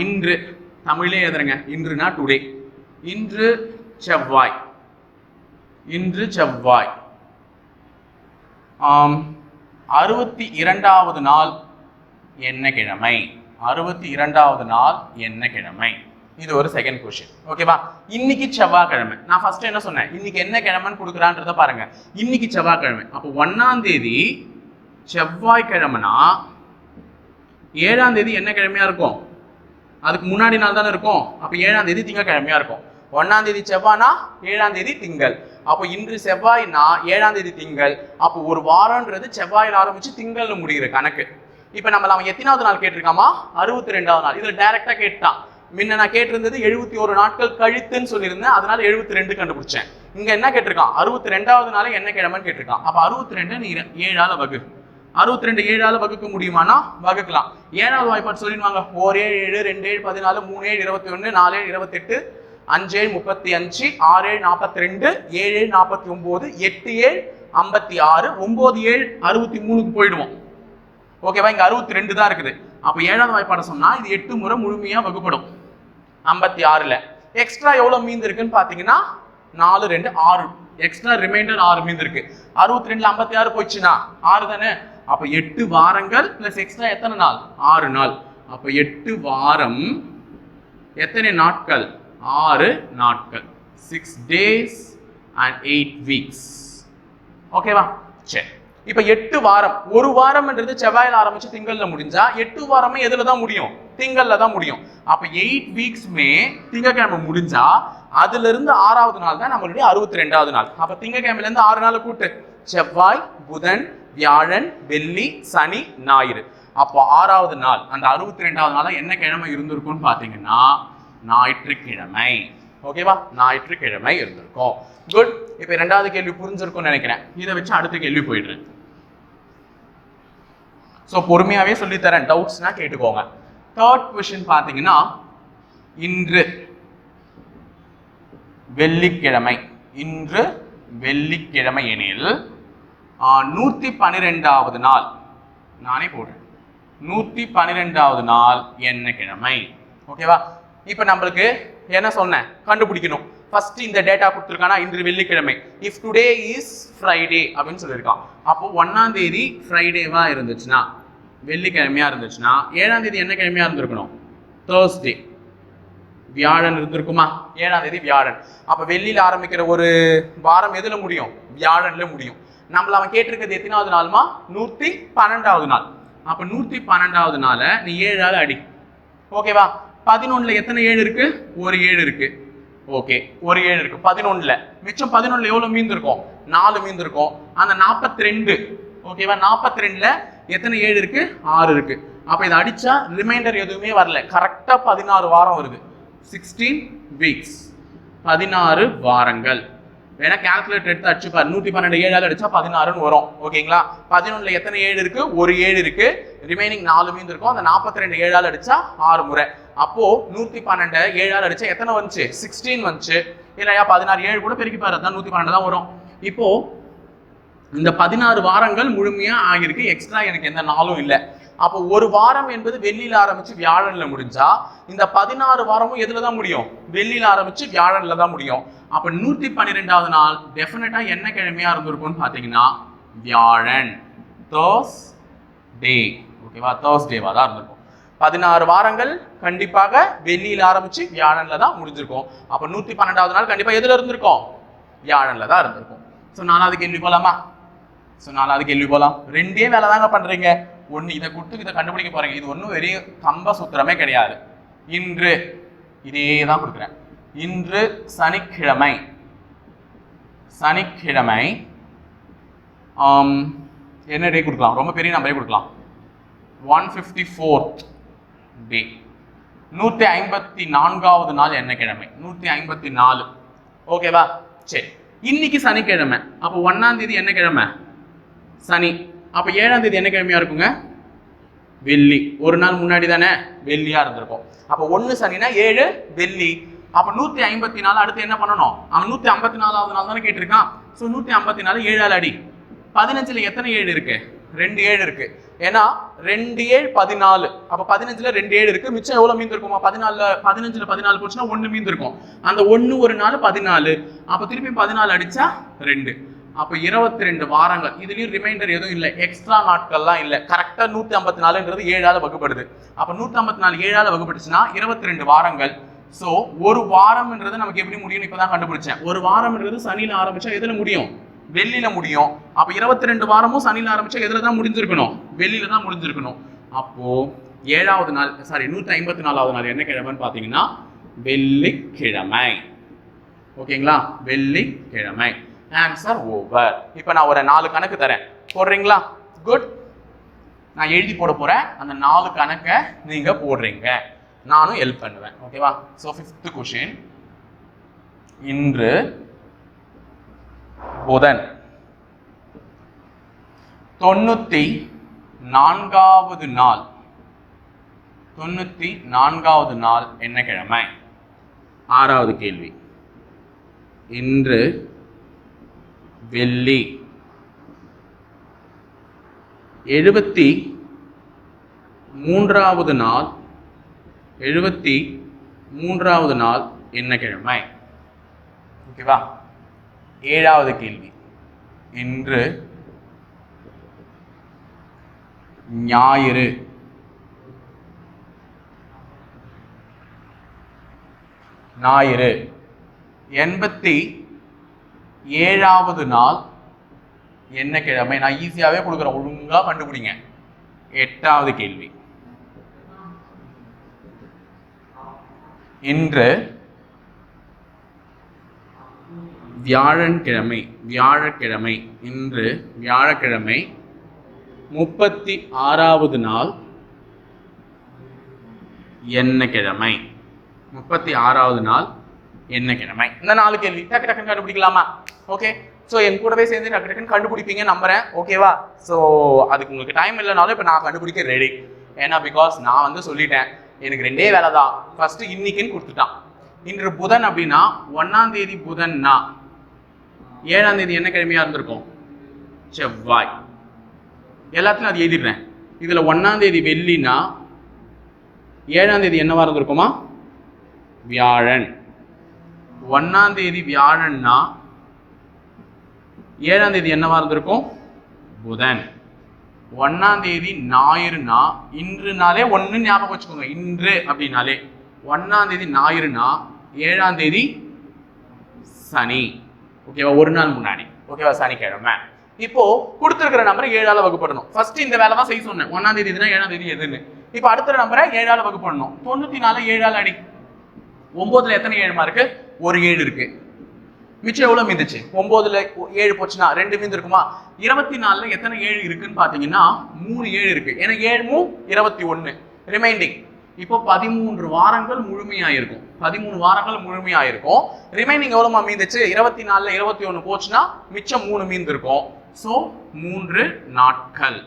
இன்று தமிழே எழுதுறேங்க. இன்றுனா டுடே. இன்று செவ்வாய். 62வது நாள் என்ன கிழமை? 62வது நாள் என்ன கிழமை? இது ஒரு செகண்ட் கொஸ்டின். ஓகேவா? இன்னைக்கு செவ்வாய்க்கிழமை. நான் ஃபர்ஸ்ட் என்ன சொன்னேன்? இன்னைக்கு என்ன கிழமைன்னு கொடுக்குறான்றத பாருங்க. இன்னைக்கு செவ்வாய்க்கிழமை. அப்போ 1ஆம் தேதி செவ்வாய்க்கிழமைனா 7ஆம் தேதி என்ன கிழமையா இருக்கும்? அதுக்கு முன்னாடி நாள் தானே இருக்கும். அப்போ 7ஆம் தேதி திங்கக்கிழமையா இருக்கும். 1ஆம் தேதி செவ்வாய்னா 7ஆம் தேதி திங்கள். அப்போ இன்று செவ்வாய்னா 7ஆம் தேதி திங்கள். அப்போ ஒரு வாரம்ன்றது செவ்வாயில் ஆரம்பிச்சு திங்கள்ல முடிகிற கணக்கு. இப்போ அவன் எத்தனாவது நாள் கேட்டிருக்காமா? 62வது நாள். இதுல டைரக்டா கேட்டான். முன்ன நான் கேட்டிருந்தது 71 நாட்கள் கழித்துன்னு சொல்லியிருந்தேன், அதனால 72 கண்டுபிடிச்சேன். இங்க என்ன கேட்டிருக்கான்? 62வது நாள் என்ன கிழமைன்னு கேட்டிருக்கான். அப்ப 62 நீ 7ஆல வகு. 62 7ஆல வகுக்க முடியுமானா வகுக்கலாம். 7வது வாய்ப்பாடு சொல்லிடுவாங்க. 1 7 7 2 7 14 3 7 21 4 7 28 5 7 35 6 7 42 7 7 49 8 7 56 9 7 63க்கு போயிடுவோம். ஓகேவா? இங்க 62 தான் இருக்குது. அப்ப 7வது வாய்ப்பாடு சொன்னா இது 8 முறை முழுமையா வகுப்படும். 56ல எக்ஸ்ட்ரா எவ்வளவு மீந்து இருக்குன்னு பாத்தீங்கன்னா 4 2 6. எக்ஸ்ட்ரா ரிமைண்டர் 6 மீந்து இருக்கு. 62ல 56 போயிடுச்சுன்னா 6 தானே. அப்ப 8 வாரங்கள் பிளஸ் எக்ஸ்ட்ரா எத்தனை நாள்? 6 நாள். அப்ப 8 வாரம் எத்தனை நாட்கள்? 6 நாட்கள். 6 days and 8 weeks. ஓகேவா? சரி, இப்ப 8 வாரம். ஒரு வாரம்ன்றது செவ்வாயில ஆரம்பிச்சு திங்கள்ல முடிஞ்சா 8 வாரமே எதுல தான் முடியும்? திங்கள்ல தான் முடியும். அப்ப 8 வீக்ஸ்மே திங்கக்கிழமை முடிஞ்சா அதுல இருந்து 6வது நாள் தான் நம்மளுடைய 62வது நாள். அப்ப திங்கக்கிழமையில இருந்து 6 நாள் கூட்டு. செவ்வாய், புதன், வியாழன், வெள்ளி, சனி, ஞாயிறு. அப்போ 6வது நாள், அந்த 62வது நாள் என்ன கிழமை இருந்திருக்கும்னு பாத்தீங்கன்னா ஞாயிற்றுக்கிழமை. ஓகேவா? ஞாயிற்றுக்கிழமை இருந்திருக்கும். குட். இப்ப 2வது கேள்வி புரிஞ்சிருக்கும்னு நினைக்கிறேன். இதை வச்சு அடுத்த கேள்வி போயிடுறேன். சோ பொறுமையாவே சொல்லி தரேன், டவுட்ஸ்னா கேட்டுக்கோங்க. தேர்ட் क्वेश्चन பாத்தீங்கன்னா இன்று வெள்ளிக்கிழமை. இன்று வெள்ளிக்கிழமை எனில் 112வது நாள். நானே போடுறேன். 112வது நாள் என்ன கிழமை? ஓகேவா? இப்ப நம்மளுக்கு என்ன சொன்னேன்? கண்டுபிடிக்கணும். ஃபர்ஸ்ட் இந்த டேட்டா கொடுத்துருக்கானா இன்று வெள்ளிக்கிழமை. இஃப் டுடே இஸ் ஃப்ரைடே அப்படின்னு சொல்லியிருக்கான். அப்போ 1ஆம் தேதி ஃப்ரைடேவா இருந்துச்சுன்னா, வெள்ளிக்கிழமையா இருந்துச்சுன்னா 7ஆம் தேதி என்ன கிழமையா இருந்திருக்கணும்? தேர்ஸ்டே. வியாழன் இருந்திருக்குமா? 7ஆம் தேதி வியாழன். அப்ப வெள்ளியில ஆரம்பிக்கிற ஒரு வாரம் எதுல முடியும்? வியாழன்ல முடியும். நம்மள அவன் கேட்டிருக்கிறது எத்தனாவது நாள்மா? 112வது நாள். அப்ப 112வது நாள நீ 7ஆல அடி. ஓகேவா? 11ல எத்தனை 7 இருக்கு? ஒரு 7 இருக்கு. ஓகே, ஒரு 7 இருக்கு 11ல. மிச்சம் 11ல எவ்வளவு மீந்து இருக்கும்? 4 மீந்து இருக்கும். அந்த 42, ஓகேவா? 42ல எத்தனை 7 இருக்கு? 6 இருக்கு. அப்ப இதை அடிச்சா ரிமைண்டர் எதுவுமே வரல. கரெக்டா 16 வாரம் வருது. 16 வீக்ஸ், 16 வாரங்கள். வேணா கால்குலேட்டர் எடுத்து அடிச்சு பாரு. 112 7ஆல அடிச்சா 16ன்னு வரும். ஓகேங்களா? 11ல எத்தனை 7 இருக்கு? ஒரு 7 இருக்கு. ரிமைனிங் 4 மீந்து இருக்கும். அந்த 42 7ஆல அடிச்சா 6 முறை. அப்போ 112 7ஆல அடிச்சா எத்தனை வந்துச்சு? 16 வந்துச்சு. இல்லையா? 16 7 கூட பெருக்கி பாரு, அதான் 112 தான் வரும். இப்போ இந்த 16 வாரங்கள் முழுமையா ஆகிருக்கு. எக்ஸ்ட்ரா எனக்கு எந்த நாளும் இல்லை. அப்போ ஒரு வாரம் என்பது வெள்ளியில ஆரம்பிச்சு வியாழன்ல முடிஞ்சா இந்த 16 வாரமும் எதுல தான் முடியும்? வெள்ளியில ஆரம்பிச்சு வியாழன்ல தான் முடியும். அப்ப 112வது நாள் டெஃபினட்டா என்ன கிழமையா இருந்திருக்கும்னு பாத்தீங்கன்னா வியாழன், தேர்ஸ்டே. ஓகேவா? தேர்ஸ்டேவா தான் இருந்திருக்கும். 16 வாரங்கள் கண்டிப்பாக வெள்ளியில ஆரம்பிச்சு வியாழன்ல தான் முடிஞ்சிருக்கும். அப்ப 112வது நாள் கண்டிப்பா எதுல இருந்திருக்கும்? வியாழன்ல தான் இருந்திருக்கும். ஸோ 4வது கேள்வி போலாமா? ஸோ 4வது கேள்வி போலாம். ரெண்டே வேலை தாங்க பண்றீங்க. ஒன்று இதை கொடுத்து இதை கண்டுபிடிக்க போறீங்க. இது ஒன்றும் வெறும் கம்ப சூத்திரமே கிடையாது. இன்று இதே தான் கொடுக்குறேன். இன்று சனிக்கிழமை. சனிக்கிழமை என்ன டே கொடுக்கலாம்? ரொம்ப பெரிய நம்பரே கொடுக்கலாம். 154th டே. 154வது நாள் என்ன கிழமை? 154. ஓகேவா? சரி, இன்னைக்கு சனிக்கிழமை. அப்போ 1ஆம் தேதி என்ன கிழமை? சனி. அப்ப 7ஆம் தேதி என்ன கிழமையா இருக்குங்க? வெள்ளி. ஒரு நாள் முன்னாடி தானே வெள்ளியா இருந்திருக்கும். அப்ப 1 சனினா 7 வெள்ளி. அப்ப 154 அடுத்து என்ன பண்ணணும்? அவன் 154வது நாள் தானே கேட்டிருக்கான். ஸோ 154 7ஆல அடி. 15ல எத்தனை 7 இருக்கு? 2 7 இருக்கு. ஏன்னா 2 7 14. அப்ப 15ல 2 7 இருக்கு. மிச்சம் எவ்வளவு மீந்து இருக்குமா? 15ல 14 போச்சுன்னா 1 மீந்து இருக்கும். அந்த 1 ஒரு நாள் 14. அப்ப திருப்பி 14 அடிச்சா 2. அப்ப 22 வாரங்கள். இதுலயும் ரிமைண்டர் எதுவும் இல்லை, எக்ஸ்ட்ரா நாட்கள்லாம் இல்லை. கரெக்டா 154ன்றது 7ஆல வகுப்படுது. அப்ப 154 7ஆல வகுப்பட்டுச்சுன்னா 22 வாரங்கள். சோ ஒரு வாரம்ன்றது நமக்கு எப்படி முடியும்? இப்பதான் கண்டுபிடிச்சேன். ஒரு வாரம்ன்றது சனியில ஆரம்பிச்சா எதுல முடியும்? வெள்ளியில முடியும். அப்ப 22 வாரமும் சனியில ஆரம்பிச்சா எதுல தான் முடிஞ்சிருக்கணும்? வெள்ளியில தான் முடிஞ்சிருக்கணும். அப்போ 7வது நாள், சாரி 154வது நாள் என்ன கிழமைன்னு பாத்தீங்கன்னா வெள்ளிக்கிழமை. ஓகேங்களா? வெள்ளிக்கிழமை. Answer over. இப்போ நான் ஒரு 4 கணக்கு தரேன், போடுறீங்களா? குட். நான் எழுதி போட போறேன். அந்த 4 கணக்கை நீங்க போடுறீங்க, நானும் ஹெல்ப் பண்ணுவேன். ஓகேவா? So 5th question. இன்று புதன். 94வது நாள். 94வது நாள் என்ன கிழமை? 6வது கேள்வி. இன்று வெள்ளி. 73வது நாள். 73வது நாள் என்ன கிழமை? ஓகேவா? 7வது கேள்வி. இன்று ஞாயிறு. ஞாயிறு. 87வது நாள் என்ன கிழமை? நான் ஈஸியாவே கொடுக்குறேன், ஒழுங்கா கண்டுபிடிங்க. 8வது கேள்வி. இன்று வியாழக்கிழமை. வியாழக்கிழமை. இன்று வியாழக்கிழமை. 36வது நாள் என்ன கிழமை? 36வது நாள் என்ன கிழமை? இந்த 4 கேள்வி டக்கு டக்குன்னு கண்டுபிடிக்கலாமா? ஓகே. ஸோ என் கூடவே சேர்ந்து டக்கு டக்குன்னு கண்டுபிடிப்பீங்க நம்புறேன். ஓகேவா? ஸோ அதுக்கு உங்களுக்கு டைம் இல்லைனாலும் இப்போ நான் கண்டுபிடிக்க ரெடி. ஏன்னா பிகாஸ் நான் வந்து சொல்லிட்டேன், எனக்கு 2 வேலை தான். ஃபர்ஸ்ட் இன்னைக்குன்னு கொடுத்துட்டான். இன்று புதன் அப்படின்னா 1ஆம் தேதி புதன்னா 7ஆம் தேதி என்ன கிழமையா இருந்திருக்கும்? செவ்வாய். எல்லாத்துலையும் அது எழுதிடுறேன். இதுல 1ஆம் தேதி வெள்ளினா 7ஆம் தேதி என்னவா இருந்திருக்குமா? வியாழன். 1ஆம் தேதி வியாழன்னா 7ஆம் தேதி என்னவா இருந்திருக்கும்? புதன். 1ஆம் தேதி ஞாயிறுனா இன்றுனாலே 1 ஞாபகம் வச்சுக்கோங்க. இன்று அப்படின்னாலே 1ஆம் தேதி ஞாயிறுனா 7ஆம் தேதி சனி. ஓகேவா, ஒரு நாள் முன்னாடி. ஓகேவா, சனிக்கிழமை. இப்போ கொடுத்துருக்கிற நம்பரை 7ஆல வகுப்படணும். ஃபர்ஸ்ட் இந்த வேலை தான் செய்ய சொன்னேன். 1ஆம் தேதி எதுனா 7ஆம் தேதி எதுன்னு. இப்போ அடுத்த நம்பரை 7ஆல வகுப்படணும். 94 7ஆல அடி. 9ல எத்தனை 7 இருக்கு? ஒரு 7 இருக்கு. மிச்சம் எவ்வளவு மீந்துச்சு? 9ல 7 போச்சுன்னா 2 மீந்து இருக்குமா? 24ல எத்தனை 7 இருக்குன்னு பாத்தீங்கன்னா 3 7 இருக்கு. ஏன்னா 7 21 ரிமைண்டிங். இப்போ 13 வாரங்கள் முழுமையாயிருக்கும். 13 வாரங்கள் முழுமையாயிருக்கும். ரிமைனிங் எவ்வளவு மீந்துச்சு? 24ல 21 போச்சுன்னா மிச்சம் 3 மீந்து இருக்கும். சோ 3 நாட்கள்.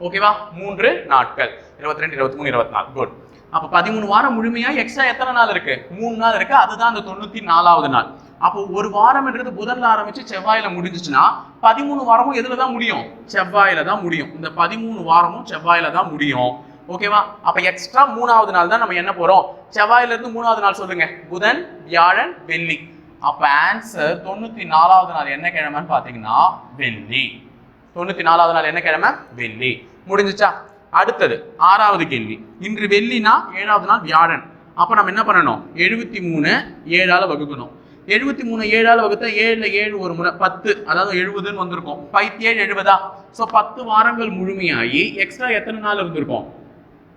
ஓகேவா, 3 நாட்கள். 22 23 24. குட். அப்ப 13 வாரம் முழுமையா எக்ஸ்ட்ரா எத்தனை நாள் இருக்கு? 3 நாள் இருக்கு. அதுதான் அந்த 94வது நாள். அப்போ ஒரு வாரம்ன்றது புதன்ல ஆரம்பிச்சு செவ்வாயில முடிஞ்சிச்சுன்னா 13 வாரமும் எதுல தான் முடியும்? செவ்வாயில தான் முடியும். இந்த 13 வாரமும் செவ்வாயில தான் முடியும். ஓகேவா, அப்ப எக்ஸ்ட்ரா 3வது நாள் தான் நம்ம என்ன போறோம்? செவ்வாயில இருந்து 3வது நாள் சொல்லுங்க. புதன், வியாழன், வெள்ளி. அப்ப ஆன்சர் 94வது நாள் என்ன கிழமைன்னு பாத்தீங்கன்னா வெள்ளி. 94வது நாள் என்ன கிழமை? வெள்ளி. முடிஞ்சுச்சா? அடுத்தது 6வது கேள்வி. இன்று வெள்ளினா 7வது நாள் வியாழன். அப்ப நம்ம என்ன பண்ணணும்? 73 7ஆல வகுக்கணும். 73 7ஆல வகுத்தா 7ல 7 ஒரு முறை 10, அதாவது 70ன்னு வந்திருக்கும். 7 70. சோ 10 வாரங்கள் முழுமையாகி எக்ஸ்ட்ரா எத்தனை நாள் இருந்திருக்கும்?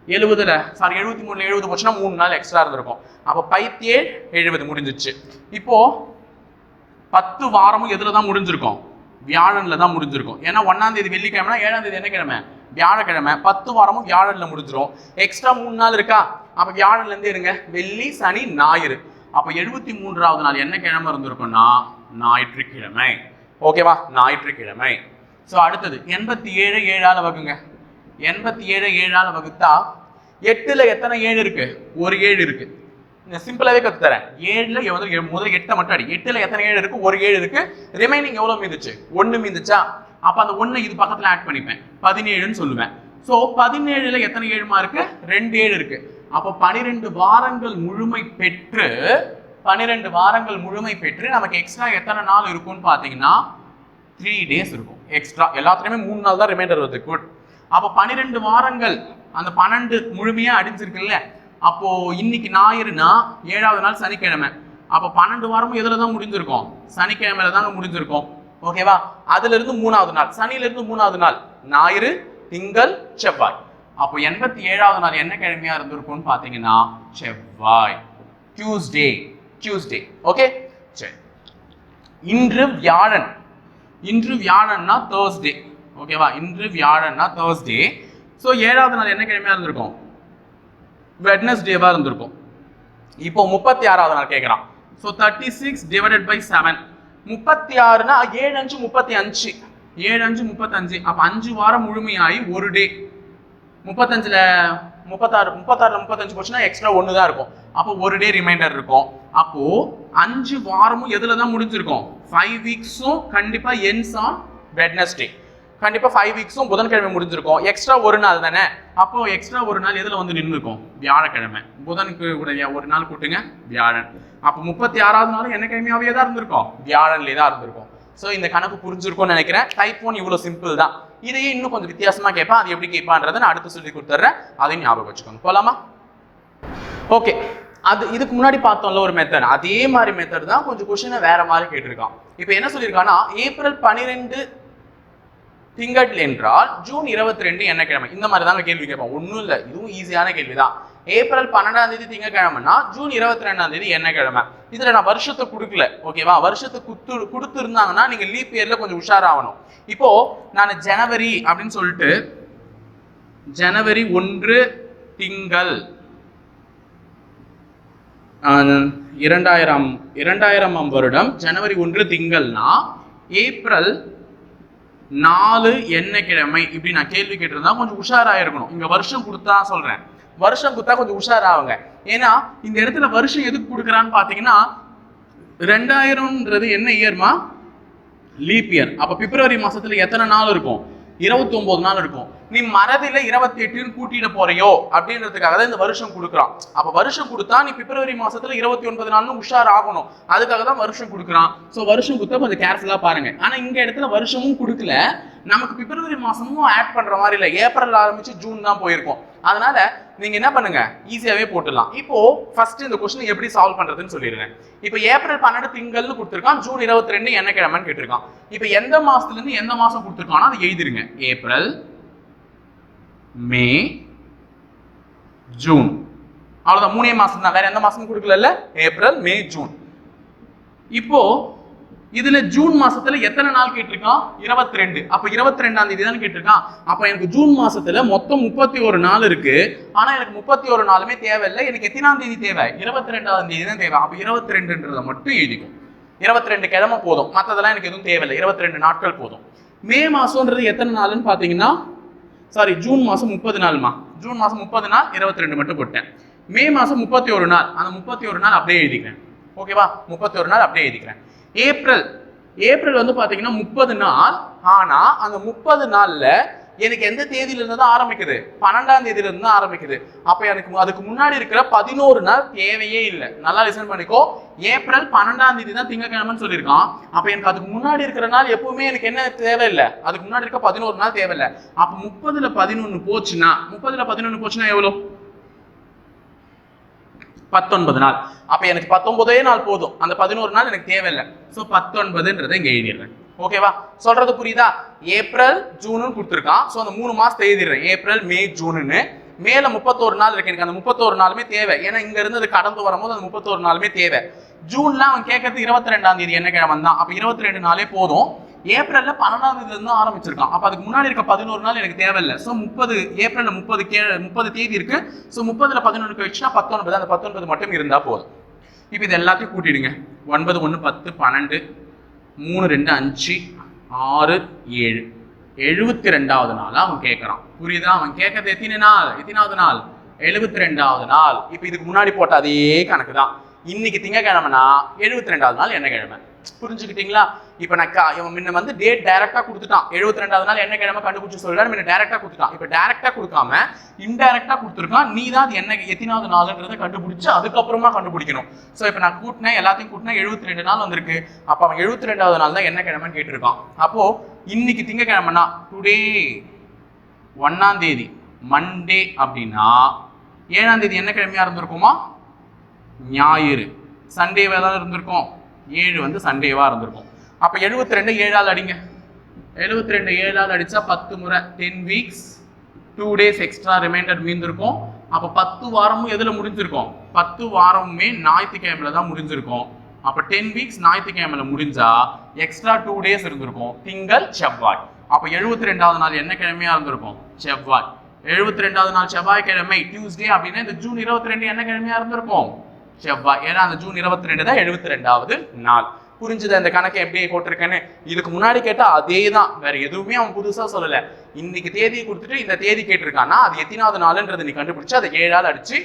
70ல 73ல 70 போச்சுன்னா 3 நாள் எக்ஸ்ட்ரா இருந்திருக்கும். அப்ப 7 70 முடிஞ்சிச்சு. இப்போ 10 வாரமும் எதுல தான் முடிஞ்சிருக்கும்? வியாழன்ல தான் முடிஞ்சிருக்கும். ஏன்னா 1ஆம் தேதி வெள்ளிக்கிழமை, 7ஆம் தேதி என்ன கிழமை? வியாழக்கிழமை. 10 வாரமும் வியாழன்ல முடிஞ்சிரும். எக்ஸ்ட்ரா 3 நாள் இருக்கா? அப்ப வியாழன்ல இருந்து இருங்க, வெள்ளி, சனி, ஞாயிறு. அப்ப 73வது நாள் என்ன கிழமை இருந்திருக்கும்னா ஞாயிற்றுக்கிழமை. ஓகேவா, ஞாயிற்றுக்கிழமை. சோ அடுத்தது 87 7ஆல வகுங்க. 87 7ஆல வகுத்தா 8ல எத்தனை 7 இருக்கு? ஒரு 7 இருக்கு. சிம்பிளாவே கத்து தரேன். 7ல முதல்ல 8 மட்டும் அடி. 8ல எத்தனை 7 இருக்கு? ஒரு 7 இருக்கு. ரிமைனிங் எவ்வளவு மீந்துச்சு? 1 மீந்துச்சா? அப்ப அந்த 1 இது பக்கத்துல ஆட் பண்ணிப்பேன். 17ன்னு சொல்லுவேன். சோ 17ல எத்தனை 7 இருக்கு? 2 7 இருக்கு. அப்ப 12 வாரங்கள் முழுமை பெற்று 12 வாரங்கள் முழுமை பெற்று நமக்கு எக்ஸ்ட்ரா எத்தனை நாள் இருக்கும்னு பாத்தீங்கன்னா 3 டேஸ் இருக்கும். எக்ஸ்ட்ரா எல்லாத்துலயுமே 3 நாள் தான் ரிமைண்டர் வருது. குட். அப்ப 12 வாரங்கள் அந்த 12 முழுமையா அடிஞ்சிருக்குல்ல. அப்போ இன்னைக்கு ஞாயிறுனா 7வது நாள் சனிக்கிழமை. அப்ப 12 வாரமும் எதுல தான் முடிஞ்சிருக்கும்? சனிக்கிழமையில தாங்க முடிஞ்சிருக்கும். ஓகேவா, அதுல இருந்து 3வது நாள், சனியில இருந்து 3வது நாள் ஞாயிறு, திங்கள், செவ்வாய். அப்போ 87வது நாள் என்ன கிழமையா இருந்திருக்கும்னு பாத்தீங்கன்னா செவ்வாய், டியூஸ்டே. டியூஸ்டே. ஓகே, சரி. இன்று வியாழன். இன்று வியாழன்னா தேர்ஸ்டே. ஓகேவா, இன்று வியாழன்னா தேர்ஸ்டே. சோ 7வது நாள் என்ன கிழமையா இருந்திருக்கும்? வெட்னஸ்டேவா இருந்திருக்கும். இப்போ 36வது நாள் கேட்கறான். So 36 divided by 7. 36னா 7 5 35. 7 5 35. அப்ப 5 வாரம் முழுமையாகி ஒரு டே. 35ல 36ல 35 போச்சுன்னா எக்ஸ்ட்ரா 1 தான் இருக்கும். அப்போ ஒரு டே ரிமைண்டர் இருக்கும். அப்போ 5 வாரமும் எதுல தான் முடிஞ்சிருக்கும்? 5 வீக்ஸும் கண்டிப்பா எண்ட்ஸ் ஆன் வெட்னஸ்டே. கண்டிப்பா 5 வீக்ஸும் புதன்கிழமை முடிஞ்சிருக்கும். எக்ஸ்ட்ரா ஒரு நாள் தானே. அப்போ எக்ஸ்ட்ரா ஒரு நாள் எதுல வந்து நின்று இருக்கும்? வியாழக்கிழமை. புதனுக்கு உடைய ஒரு நாள் கூட்டுங்க, வியாழன். அப்போ 36வது நாள் என்ன கிழமையாவே தான் இருந்திருக்கும்? வியாழன்லேயே தான் இருந்திருக்கும். ஸோ இந்த கணக்கு புரிஞ்சிருக்கும்னு நினைக்கிறேன். டைப் 1 இவ்வளோ சிம்பிள் தான். இதையே இன்னும் கொஞ்சம் வித்தியாசமா கேட்பான். அது எப்படி கேட்பான்றதை நான் அடுத்து சொல்லி கொடுத்துட்றேன். அதையும் ஞாபகம் வச்சுக்கோங்க. போலாமா? ஓகே. அது இதுக்கு முன்னாடி பார்த்தோம்ல ஒரு மெத்தட், அதே மாதிரி மெத்தட் தான், கொஞ்சம் கொஸ்டினை வேற மாதிரி கேட்டிருக்கான். இப்போ என்ன சொல்லியிருக்கான்னா, ஏப்ரல் 12 திங்கள் என்றால் ஜூன் 22 என்ன கிழமை? இந்த மாதிரி தாங்க கேள்வி கேட்பான். ஒன்றும் இல்லை, இதுவும் ஈஸியான கேள்விதான். ஏப்ரல் 12ஆம் தேதி திங்கக்கிழமைனா ஜூன் 22ஆம் தேதி என்ன கிழமை? இதுல நான் வருஷத்தை கொடுக்கல. ஓகேவா, வருஷத்தை கொடுத்துருந்தாங்கன்னா நீங்க லீப் இயர்ல கொஞ்சம் உஷாராகணும். இப்போ நான் ஜனவரி அப்படின்னு சொல்லிட்டு ஜனவரி 1 திங்கள் 2000 வருடம் ஜனவரி 1 திங்கள்னா ஏப்ரல் 4 என்ன கிழமை? இப்படி நான் கேள்வி கேட்டிருந்தா கொஞ்சம் உஷாராயிருக்கணும். இங்க வருஷம் கொடுத்தா சொல்றேன், வருஷம் கொடுத்தா கொஞ்சம் உஷாராகுங்க. ஏன்னா இந்த இடத்துல வருஷம் எதுக்கு கொடுக்குறான்னு பாத்தீங்கன்னா 2000ன்றது என்ன இயர்மா? Leap year. அப்ப பிப்ரவரி மாசத்துல எத்தனை நாள் இருக்கும்? 29 நாள் இருக்கும். நீ மறதில 28ன்னு கூட்டிட போறியோ அப்படின்றதுக்காக தான் இந்த வருஷம் கொடுக்குறான். அப்ப வருஷம் கொடுத்தா நீ பிப்ரவரி மாசத்துல 29 நாள்னு உஷார் ஆகணும். அதுக்காக தான் வருஷம் கொடுக்குறான். ஸோ வருஷம் கொடுத்தா கொஞ்சம் கேர்ஃபுல்லா பாருங்க. ஆனா இங்க இடத்துல வருஷமும் கொடுக்கல, நமக்கு பிப்ரவரி மாசமும் ஆட் பண்ற மாதிரி இல்லை. ஏப்ரல் ஆரம்பிச்சு ஜூன் தான் போயிருக்கும். அதனால நீங்க என்ன பண்ணுங்க, ஈஸியாவே போட்டுடலாம். இப்போ ஃபர்ஸ்ட் இந்த கொஸ்டின் எப்படி சால்வ் பண்றதுன்னு சொல்லிடுறேன். இப்போ ஏப்ரல் 12 திங்கள்னு கொடுத்துருக்கான், ஜூன் 22 என்ன கிழமைன்னு கேட்டிருக்கான். இப்போ எந்த மாசத்துல இருந்து எந்த மாசம் கொடுத்துருக்கானோ அதை எழுதிருங்க. ஏப்ரல், மே, ஜூன், அவ்வளவுதான். 3 மாசம் தான், வேற எந்த மாசமும் கொடுக்கல. ஏப்ரல், மே, ஜூன். இப்போ இதுல ஜூன் மாசத்துல எத்தனை நாள் கேட்டிருக்கான்? 22. அப்ப 22ஆம் தேதி தான் கேட்டிருக்கான். அப்ப எனக்கு ஜூன் மாசத்துல மொத்தம் 31 நாள் இருக்கு. ஆனா எனக்கு 31 நாளுமே தேவையில்லை. எனக்கு எத்தனாம் தேதி தேவை? 22ஆம் தேதி தான் தேவை. அப்ப 22ன்றதை மட்டும் எழுதிக்கும். 22 கிழமை போதும், மற்றதெல்லாம் எனக்கு எதுவும் தேவையில்லை. 22 நாட்கள் போதும். மே மாசம்ன்றது எத்தனை நாள்னு பாத்தீங்கன்னா, சாரி, ஜூன் மாசம் 30 நாள்மா. ஜூன் மாசம் 30 நாள், 22 மட்டும் போட்டேன். மே மாசம் 31 நாள், அந்த 31 நாள் அப்படியே எழுதிக்கிறேன். ஓகேவா? 31 நாள் அப்படியே எழுதிக்கிறேன். ஏப்ரல் வந்து பாத்தீங்கன்னா 30 நாள். ஆனா அந்த 30 நாள்ல எனக்கு எந்த தேதியில இருந்து தான் ஆரம்பிக்குது? 12ஆம் தேதியில இருந்து தான் ஆரம்பிக்குது. அப்ப எனக்கு அதுக்கு முன்னாடி இருக்கிற 11 நாள் தேவையே இல்லை. நல்லா லிசன் பண்ணிக்கோ. ஏப்ரல் 12ஆம் தேதி தான் திங்கட்கிழமைன்னு சொல்லியிருக்கான். அப்ப எனக்கு அதுக்கு முன்னாடி இருக்கிற நாள் எப்பவுமே எனக்கு என்ன தேவையில்லை? அதுக்கு முன்னாடி இருக்க 11 நாள் தேவையில்லை. அப்ப 30ல 11 போச்சுன்னா எவ்வளவு? 19 நாள். அப்ப எனக்கு 19 நாள் போதும், அந்த 11 நாள் எனக்கு தேவையில்லை. சோ 19ன்றதை இங்க எழுதிடுறேன். ஓகேவா? சொல்றது புரியுதா? ஏப்ரல், ஜூன் கொடுத்துருக்கான். சோ அந்த 3 மாசத்தை எழுதிடுறேன். ஏப்ரல், மே, ஜூன்னு. மேல 31 நாள் இருக்கு. எனக்கு அந்த 31 நாளுமே தேவை. ஏன்னா இங்க இருந்து அது கடந்து வரும்போது அந்த 31 நாளுமே தேவை. ஜூன்ல அவன் கேட்கறது 22ஆம் தேதி என்ன கிழமை தான். அப்ப 22 நாளே போதும். ஏப்ரல்ல 12ஆம் தேதியில இருந்து ஆரம்பிச்சிருக்கான். அப்ப அதுக்கு முன்னாடி இருக்க 11 நாள் எனக்கு தேவையில்லை. சோ 30, ஏப்ரல்ல 30 தேதி இருக்கு. சோ 30ல 11 கழிச்சுனா 19, அந்த 19 மட்டும் இருந்தா போதும். இப்ப இது எல்லாத்தையும் கூட்டிடுங்க. 9 1 10 12 3 2 5 6 7 72வது நாள் அவன் கேட்கறான். புரியுதா? அவன் கேட்கறது எத்தனாவது நாள்? 72வது நாள். இப்ப இதுக்கு முன்னாடி போட்ட அதே கணக்கு தான். இன்னைக்கு திங்கக்கிழமைனா 72வது நாள் என்ன கிழமை? புரிஞ்சுக்கிட்டீங்களா? இப்ப நான் முன்ன வந்து டேட் டைரக்டா கொடுத்துட்டான். 72வது நாள் என்ன கிழமை கண்டுபிடிச்சு சொல்றாரு. முன்ன டைரக்டா கொடுத்துட்டான். இப்ப டைரக்டா கொடுக்காம இன்டைரக்டா கொடுத்துருக்கான். நீ தான் என்ன எத்தனாவது நாள்ன்றதை கண்டுபிடிச்சு அதுக்கப்புறமா கண்டுபிடிக்கணும். சோ இப்ப நான் கூட்டினேன், எல்லாத்தையும் கூட்டினா 72 நாள் வந்திருக்கு. அப்ப அவன் 72வது நாள் தான் என்ன கிழமைன்னு கேட்டிருக்கான். அப்போ இன்னைக்கு திங்கக்கிழமைனா டுடே 1ஆம் தேதி மண்டே அப்படின்னா 7ஆம் தேதி என்ன கிழமையா இருந்திருக்குமா? ஞாயிறு. சண்டேவா தான் இருந்திருக்கும். 7 வந்து சண்டேவா இருந்திருக்கும். அப்ப 72 7ஆல் அடிங்க. 72 7ஆல் அடிச்சா 10 முறை 10 வீக்ஸ் 2 டேஸ் எக்ஸ்ட்ரா ரிமைண்டர் மீந்திருக்கும். அப்ப 10 வாரமும் எதுல முடிஞ்சிருக்கும்? 10 வாரமுமே ஞாயிற்றுக்கிழமையில தான் முடிஞ்சிருக்கும். அப்ப 10 வீக்ஸ் ஞாயிற்றுக்கிழமையில முடிஞ்சா எக்ஸ்ட்ரா 2 டேஸ் இருந்திருக்கும். திங்கள், செவ்வாய். அப்ப 72வது நாள் என்ன கிழமையா இருந்திருக்கும்? செவ்வாய். 72வது நாள் செவ்வாய்க்கிழமை டியூஸ்டே அப்படின்னா இந்த ஜூன் 22 என்ன கிழமையா இருந்திருக்கும்? செவ்வாய். ஏன்னா அந்த ஜூன் 22 தான் 72வது நாள். புரிஞ்சுது அந்த கணக்கு எப்படி போட்டிருக்கேன்னு? இதுக்கு முன்னாடி கேட்டா அதே தான், வேற எதுவுமே அவன் புதுசா சொல்லல. இன்னைக்கு தேதி கொடுத்துட்டு இந்த தேதி கேட்டிருக்கான்னா அது எத்தனாவது நாள்ன்றது நீ கண்டுபிடிச்சு அதை 7ஆல் அடிச்சு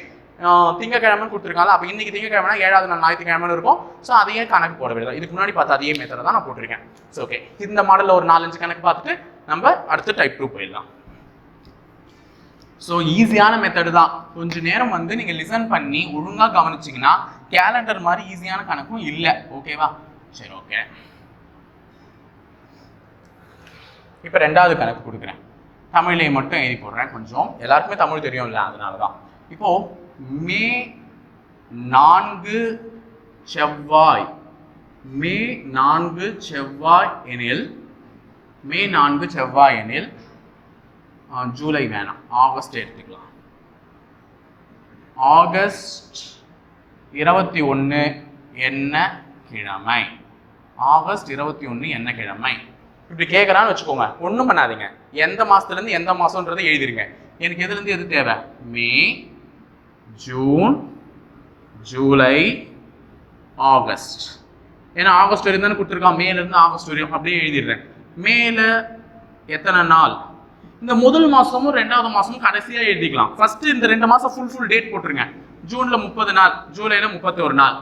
திங்கக்கிழமை கொடுத்துருக்காங்க. அப்ப இன்னைக்கு திங்கக்கிழமை 7வது நாள் ஞாயிற்றுக்கிழமை இருக்கும். ஸோ அதையே கணக்கு போட வேண்டியது. இதுக்கு முன்னாடி பார்த்து அதே மெத்தட தான் நான் போட்டிருக்கேன். ஸோ ஓகே, இந்த மாடல்ல ஒரு 4-5 கணக்கு பார்த்துட்டு நம்ம அடுத்து டைப் 2 போயிடலாம். ஸோ ஈஸியான மெத்தடு தான். கொஞ்ச நேரம் வந்து நீங்க லிசன் பண்ணி ஒழுங்கா கவனிச்சிங்கன்னா கேலண்டர் மாதிரி ஈஸியான கணக்கும் இல்லை. ஓகேவா? சரி, ஓகே. இப்போ 2வது கணக்கு கொடுக்குறேன். தமிழ்லேயே மட்டும் எழுதி போடுறேன். கொஞ்சம் எல்லாருக்குமே தமிழ் தெரியும் இல்லை, அதனால தான். இப்போ மே 4 செவ்வாய். மே 4 செவ்வாய் எனில் ஜூலை வேணாம், ஆகஸ்ட் எடுத்துக்கலாம். ஆகஸ்ட் 21 என்ன கிழமை? ஆகஸ்ட் 21 என்ன கிழமை? இப்படி கேட்கறான்னு வச்சுக்கோங்க. ஒன்றும் பண்ணாதீங்க. எந்த மாசத்துல இருந்து எந்த மாசம்ன்றதை எழுதிருங்க. எனக்கு எதுல இருந்து எது தேவை? மே, ஜூன், ஜூலை, ஆகஸ்ட். ஏன்னா ஆகஸ்ட் வரையும் தானே கொடுத்துருக்கான். மேல இருந்து ஆகஸ்ட் வரையும் அப்படியே எழுதிடுறேன். மேல எத்தனை நாள்? இந்த முதல் மாசமும் 2வது மாசமும் கடைசியா எழுதிக்கலாம். ஃபர்ஸ்ட் இந்த 2 மாசம் ஃபுல் டேட் போட்டுருங்க. ஜூன்ல 30 நாள், ஜூலைல 31 நாள்.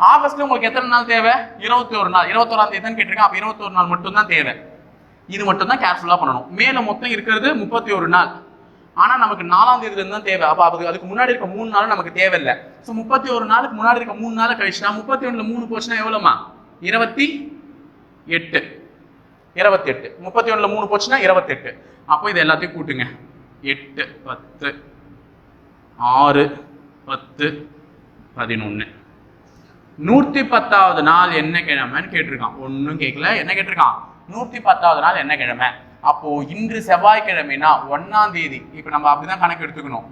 ஆகஸ்ட்ல உங்களுக்கு எத்தனை நாள் தேவை? 21 நாள். 21ஆம் தேதி தான் கேட்டிருக்கேன். அப்ப 21 நாள் மட்டும் தான் தேவை. இது மட்டும் தான் கேர்ஃபுல்லா பண்ணணும். மேல மொத்தம் இருக்கிறது 31 நாள். ஆனா நமக்கு 4ஆம் தேதியில இருந்து தான் தேவை. அப்ப அதுக்கு முன்னாடி இருக்க 3 நாள் நமக்கு தேவையில்லை. ஸோ 31 நாளுக்கு முன்னாடி இருக்க 3 நாளை கழிச்சுனா 31ல 3 போச்சுன்னா எவ்வளோமா? 28. 31ல 3 போச்சுன்னா 28. அப்போ இது எல்லாத்தையும் கூட்டுங்க. 8 10 6 10 11 110வது நாள் என்ன கிழமைன்னு கேட்டிருக்கான். ஒன்றும் கேட்கல. என்ன கேட்டிருக்கான்? 110வது நாள் என்ன கிழமை. அப்போ இன்று செவ்வாய்க்கிழமைனா 1ஆம் தேதி. இப்போ நம்ம அப்படிதான் கணக்கு எடுத்துக்கணும்.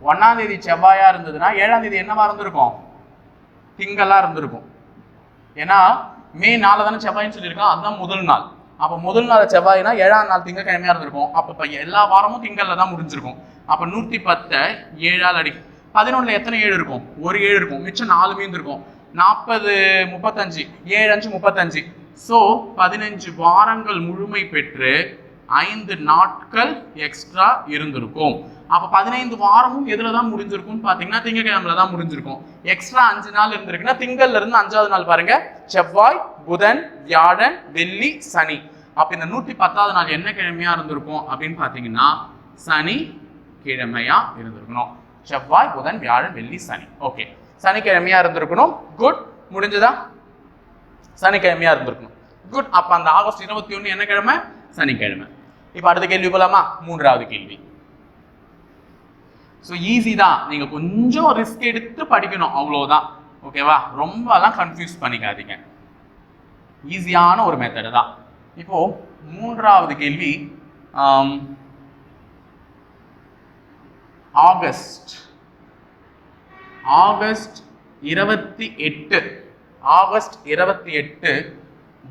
1ஆம் தேதி செவ்வாயா இருந்ததுன்னா 7ஆம் தேதி என்னவா இருந்திருக்கும்? திங்களா இருந்திருக்கும். ஏன்னா மே 4 தானே செவ்வாய்ன்னு சொல்லியிருக்கான். அதுதான் முதல் நாள். அப்போ முதல் நாள் செவ்வாய்னா 7ஆம் நாள் திங்கக்கிழமையா இருந்திருக்கும். அப்போ எல்லா வாரமும் திங்கள்ல தான் முடிஞ்சிருக்கும். அப்போ 110 7ஆல் அடி 11ல் எத்தனை 7 இருக்கும்? ஒரு 7 இருக்கும். மிச்சம் 4 மீந்து இருக்கும். 40 35 7 5 35. ஸோ 15 வாரங்கள் முழுமை பெற்று 5 நாட்கள் எக்ஸ்ட்ரா இருந்திருக்கும். அப்போ 15 வாரமும் எதுல தான் முடிஞ்சிருக்கும்னு பார்த்தீங்கன்னா திங்கக்கிழமையில தான் முடிஞ்சிருக்கும். எக்ஸ்ட்ரா 5 நாள் இருந்திருக்குன்னா திங்கள்ல இருந்து 5வது நாள் பாருங்க, செவ்வாய் புதன் வியாழன் வெள்ளி சனி. அப்ப இந்த 110வது நாள் என்ன கிழமையா இருந்திருக்கும் அப்படின்னு பார்த்தீங்கன்னா சனி கிழமையா இருந்திருக்கணும். செவ்வாய் புதன் வியாழன் வெள்ளி சனி. ஓகே, சனிக்கிழமையா இருந்திருக்கணும். குட். முடிஞ்சதா? சனிக்கிழமையா இருந்திருக்கணும். குட். அப்ப அந்த ஆகஸ்ட் 21 என்ன கிழமை? சனிக்கிழமை. இப்ப அடுத்த கேள்வி போலாமா? 3வது கேள்வி. ஸோ ஈஸி தான். நீங்க கொஞ்சம் ரிஸ்க் எடுத்து படிக்கணும், அவ்வளவுதான். ஓகேவா? ரொம்பலாம் கன்ஃபியூஸ் பண்ணிக்காதீங்க. ஈஸியான ஒரு மெத்தடு தான். இப்போ 3வது கேள்வி. ஆகஸ்ட் 28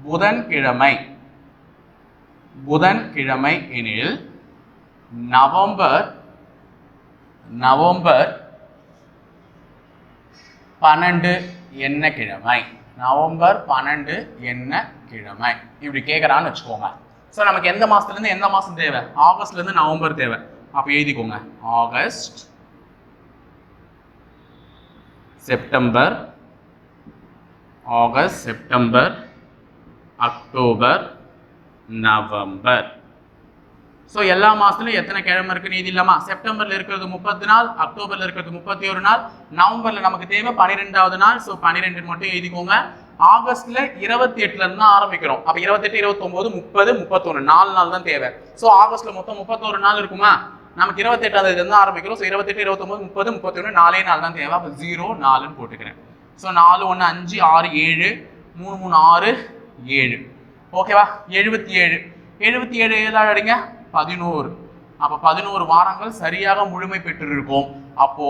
புதன்கிழமை. புதன்கிழமை எனில் நவம்பர் 12 என்ன கிழமை? நவம்பர் 12 என்ன கிழமை? இப்படி கேட்கறான்னு வச்சுக்கோங்க. ஸோ நமக்கு எந்த மாசத்துல இருந்து எந்த மாசம் தேவை? ஆகஸ்ட்ல இருந்து நவம்பர் தேவை. அப்ப எழுதிக்கோங்க. August September October November. So எல்லா மாசத்துலையும் எத்தனை கிழமை இருக்குன்னு இது இல்லாமா? செப்டம்பர்ல இருக்கிறது 30 நாள், அக்டோபர்ல இருக்கிறது 31 நாள், நவம்பர்ல நமக்கு தேவை 12வது நாள். ஸோ 12 மட்டும் எழுதிக்கோங்க. ஆகஸ்ட்ல 28ல இருந்து ஆரம்பிக்கிறோம். அப்ப 28 29 30 31 4 நாள் தான் தேவை. ஸோ ஆகஸ்ட்ல மொத்தம் 31 நாள் இருக்குமா? நமக்கு 28ஆம் தேதியில இருந்து ஆரம்பிக்கிறோம். ஸோ 28 29 30 31 4 நாள் தான் தேவை. அப்ப 0 4ன்னு போட்டுக்கிறேன். ஸோ 4 1 5 6 7 3 3 6 7. ஓகேவா? 77 7 அடிங்க 11. அப்ப 11 வாரங்கள் சரியாக முழுமை பெற்று இருக்கும். அப்போ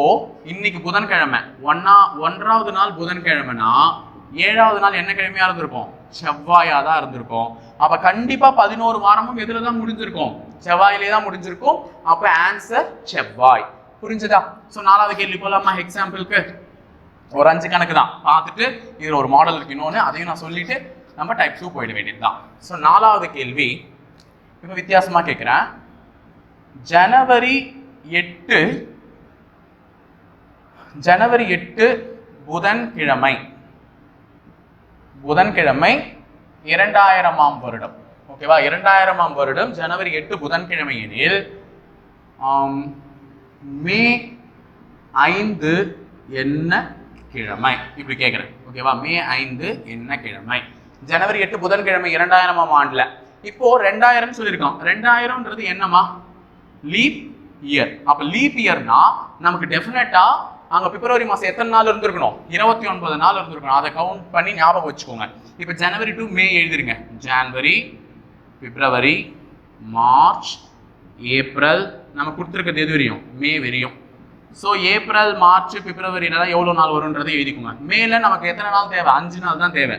இன்னைக்கு புதன்கிழமை 1வது நாள் புதன்கிழமைனா 7வது நாள் என்ன கிழமையா இருந்திருக்கும்? செவ்வாயா தான் இருந்திருக்கும். அப்ப கண்டிப்பா 11 வாரமும் எதுல தான் முடிஞ்சிருக்கும்? செவ்வாயிலே தான் முடிஞ்சிருக்கும். அப்ப ஆன்சர் செவ்வாய். புரிஞ்சுதா? ஸோ 4வது கேள்வி போலாமா? எக்ஸாம்பிளுக்கு ஒரு 5 கணக்கு தான் பார்த்துட்டு இதுல ஒரு மாடல் இருக்கு. இன்னொன்னு அதையும் நான் சொல்லிட்டு நம்ம டைப் 2 போயிட வேண்டியதுதான். ஸோ 4வது கேள்வி இப்போ வித்தியாசமா கேட்கிறேன். ஜனவரி 8 புதன்கிழமை 2000ஆம் வருடம். ஓகேவா? 2000ஆம் வருடம் ஜனவரி 8 புதன்கிழமை எனில் மே 5 என்ன கிழமை? இப்படி கேட்கிறேன். ஓகேவா? மே 5 என்ன கிழமை? ஜனவரி 8 புதன்கிழமை 2000ஆம் ஆண்டுல. இப்போ 2000 சொல்லியிருக்கோம். 2000ன்றது என்னமா? Leap year. அப்ப லீப் இயர்னா நமக்கு டெஃபினட்டா அங்க பிப்ரவரி மாசம் எத்தனை நாள் இருந்திருக்கணும்? 29 நாள் இருந்திருக்கணும். அதை கவுண்ட் பண்ணி ஞாபகம் வச்சுக்கோங்க. இப்ப ஜனவரி டு மே எழுதிருங்க. ஜனவரி பிப்ரவரி மார்ச் ஏப்ரல். நம்ம கொடுத்துருக்கிறது எது வரையும்? மே வரையும். ஸோ ஏப்ரல் மார்ச் பிப்ரவரிலாம் எவ்வளோ நாள் வரும்ன்றதை எழுதிக்கோங்க. மேல நமக்கு எத்தனை நாள் தேவை? 5 நாள் தான் தேவை.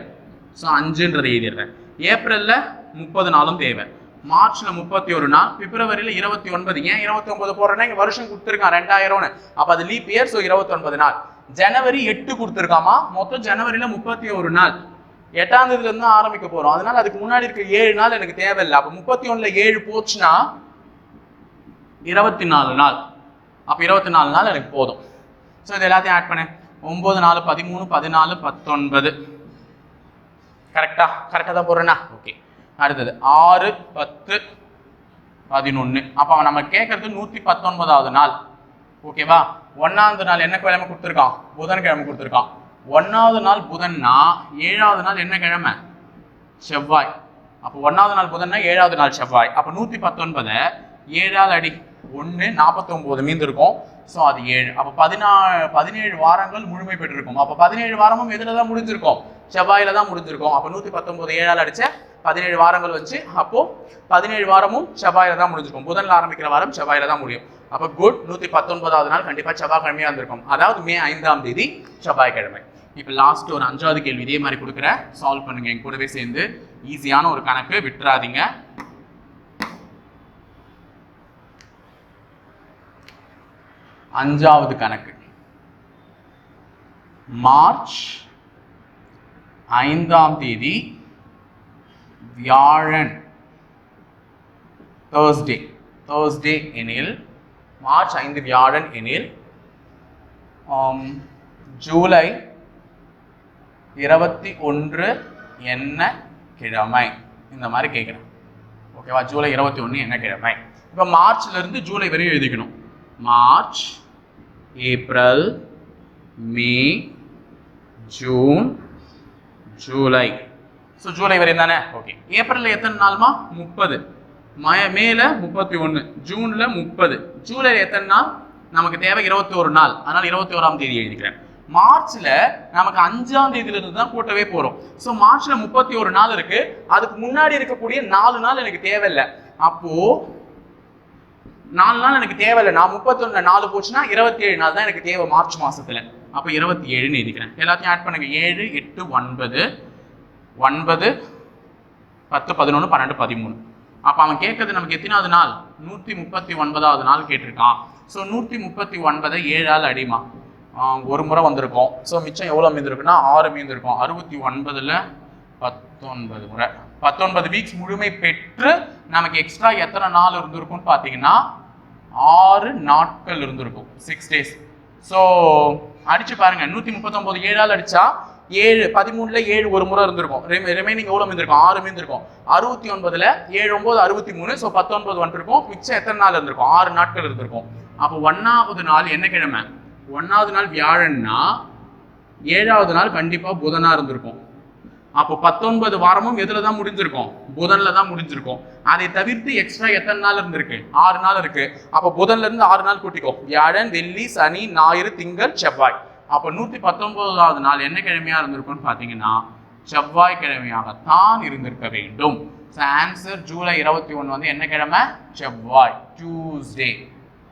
ஸோ 5ன்றதை எழுதிடுறேன். ஏப்ரல்ல 30 நாளும் தேவை. மார்ச்ல 31 நாள், பிப்ரவரியில 29. ஏன் 29 போடுறேன்னா இங்க வருஷம் கொடுத்துருக்கான் 2000ன்னு. அப்ப அது லீப் இயர். ஸோ 29 நாள். ஜனவரி 8 கொடுத்துருக்காமா? மொத்தம் ஜனவரியில 31 நாள். 8ஆம் தேதியில இருந்து ஆரம்பிக்க போறோம். அதனால அதுக்கு முன்னாடி இருக்க 7 நாள் எனக்கு தேவையில்லை. அப்ப 31ல 7 போச்சுன்னா 24 நாள். அப்ப 24 நாள் எனக்கு போதும். ஸோ இது எல்லாத்தையும் ஆட் பண்ணேன். 9 4 13 14 19. கரெக்டா தான் போடுறேன்னா? ஓகே. அடுத்தது 6 10 11. அப்ப நம்ம கேட்கறது 119வது நாள். ஓகேவா? 1வது நாள் என்ன கிழமை கொடுத்துருக்கான்? புதன்கிழமை கொடுத்துருக்கான். 1வது நாள் புதன்னா 7வது நாள் என்ன கிழமை? செவ்வாய். அப்போ 1வது நாள் புதன்னா 7வது நாள் செவ்வாய். அப்ப 119 7ஆல் அடி 1 49 மீந்து இருக்கும். ஸோ அது 7. அப்போ 17 வாரங்கள் முழுமை பெற்றிருக்கும். அப்போ 17 வாரமும் எதில் தான் முடிஞ்சிருக்கும்? செவ்வாயில தான் முடிஞ்சிருக்கும். அப்போ 119 7ஆல் அடிச்ச 17 வாரங்கள் வச்சு அப்போ 17 வாரமும் செவ்வாயில தான் முடிஞ்சிருக்கும். புதன்ல ஆரம்பிக்கிற வாரம் செவ்வாயில தான் முடியும். அப்போ குட் 119வது நாள் கண்டிப்பாக செவ்வாய்க்கிழமையா இருந்திருக்கும். அதாவது மே 5ஆம் தேதி செவ்வாய்க்கிழமை. இப்போ லாஸ்ட் ஒரு 5வது கேள்வி இதே மாதிரி கொடுக்குறேன், சால்வ் பண்ணுங்க என் கூடவே சேர்ந்து. ஈஸியான ஒரு கணக்கு, விட்டுறாதீங்க. அஞ்சாவது கணக்கு, மார்ச் 5ஆம் தேதி வியாழன், தேர்ஸ்டே எனில், மார்ச் 5 வியாழன் எனில் ஜூலை 21 என்ன கிழமை? இந்த மாதிரி கேட்குறேன். ஓகேவா? ஜூலை 21 என்ன கிழமை? இப்போ மார்ச்ல இருந்து ஜூலை வரையும் எழுதிக்கணும். மார்ச், ஏப்ரல், மே, ஜூன், ஜூலை. ஸோ ஜூலை வரையும் தானே? ஓகே. ஏப்ரலில் எத்தனை நாள்மா? 30. மேல 31, ஜூன்ல 30, ஜூலைல எத்தனை நாள்? நமக்கு தேவை 21 நாள். அதனால 21ஆம் தேதி எழுதிக்கிறேன். மார்ச்ல நமக்கு 5ஆம் தேதியில இருந்து தான் கூட்டவே போறோம். ஸோ மார்ச்ல 31 நாள் இருக்கு. அதுக்கு முன்னாடி இருக்கக்கூடிய 4 நாள் எனக்கு தேவையில்லை. அப்போ 4 நாள் எனக்கு தேவையில்லை. நான் 31 4 போச்சுன்னா 27 நாள் தான் எனக்கு தேவை மார்ச் மாசத்துல. அப்போ 27ன்னு எழுதிக்கிறேன். எல்லாத்தையும் ஆட் பண்ணுங்க. 7 8 9 9 10 11 12 13. அப்போ அவன் கேட்கறது நமக்கு எத்தனாவது நாள்? 139வது நாள் கேட்டிருக்கான். ஸோ 139 7ஆல் அடிமா, ஒரு முறை வந்திருக்கும். ஸோ மிச்சம் எவ்வளோ மீந்திருக்குன்னா 6 மீந்திருக்கும். 69ல் 19 முறை, 19 வீக்ஸ் முழுமை பெற்று நமக்கு எக்ஸ்ட்ரா எத்தனை நாள் இருந்திருக்கும்னு பார்த்தீங்கன்னா 6 நாட்கள் இருந்திருக்கும், 6 days. ஸோ அடிச்சு பாருங்க. 139 7ஆல் அடிச்சா 7 13ல் 7 ஒரு முறை இருந்திருக்கும். ரிமைனிங் எவ்வளோ மீந்திருக்கும்? 6 மீந்திருக்கும். 69ல் 7 9 63. ஸோ 19 வந்துருக்கும். மிச்சம் எத்தனை நாள் இருந்திருக்கும்? 6 நாட்கள் இருந்திருக்கும். அப்போ 1ஆவது நாள் என்ன கிழமை? 1ஆவது நாள் வியாழன்னா 7ஆவது நாள் கண்டிப்பா புதனா இருந்திருக்கும். அப்போ 19 வாரமும் எதுல தான் முடிஞ்சிருக்கும்? புதன்ல தான் முடிஞ்சிருக்கும். அதை தவிர்த்து எக்ஸ்ட்ரா எத்தனை நாள் இருந்திருக்கு? 6 நாள் இருக்கு. அப்போ புதன்ல இருந்து 6 நாள் கூட்டிக்கோ. வியாழன், வெள்ளி, சனி, ஞாயிறு, திங்கள், செவ்வாய். அப்போ 119வது நாள் என்ன கிழமையா இருந்திருக்கும்னு பாத்தீங்கன்னா செவ்வாய் கிழமையாகத்தான் இருந்திருக்க வேண்டும். ஆன்சர் ஜூலை 21 வந்து என்ன கிழமை? செவ்வாய், டியூஸ்டே.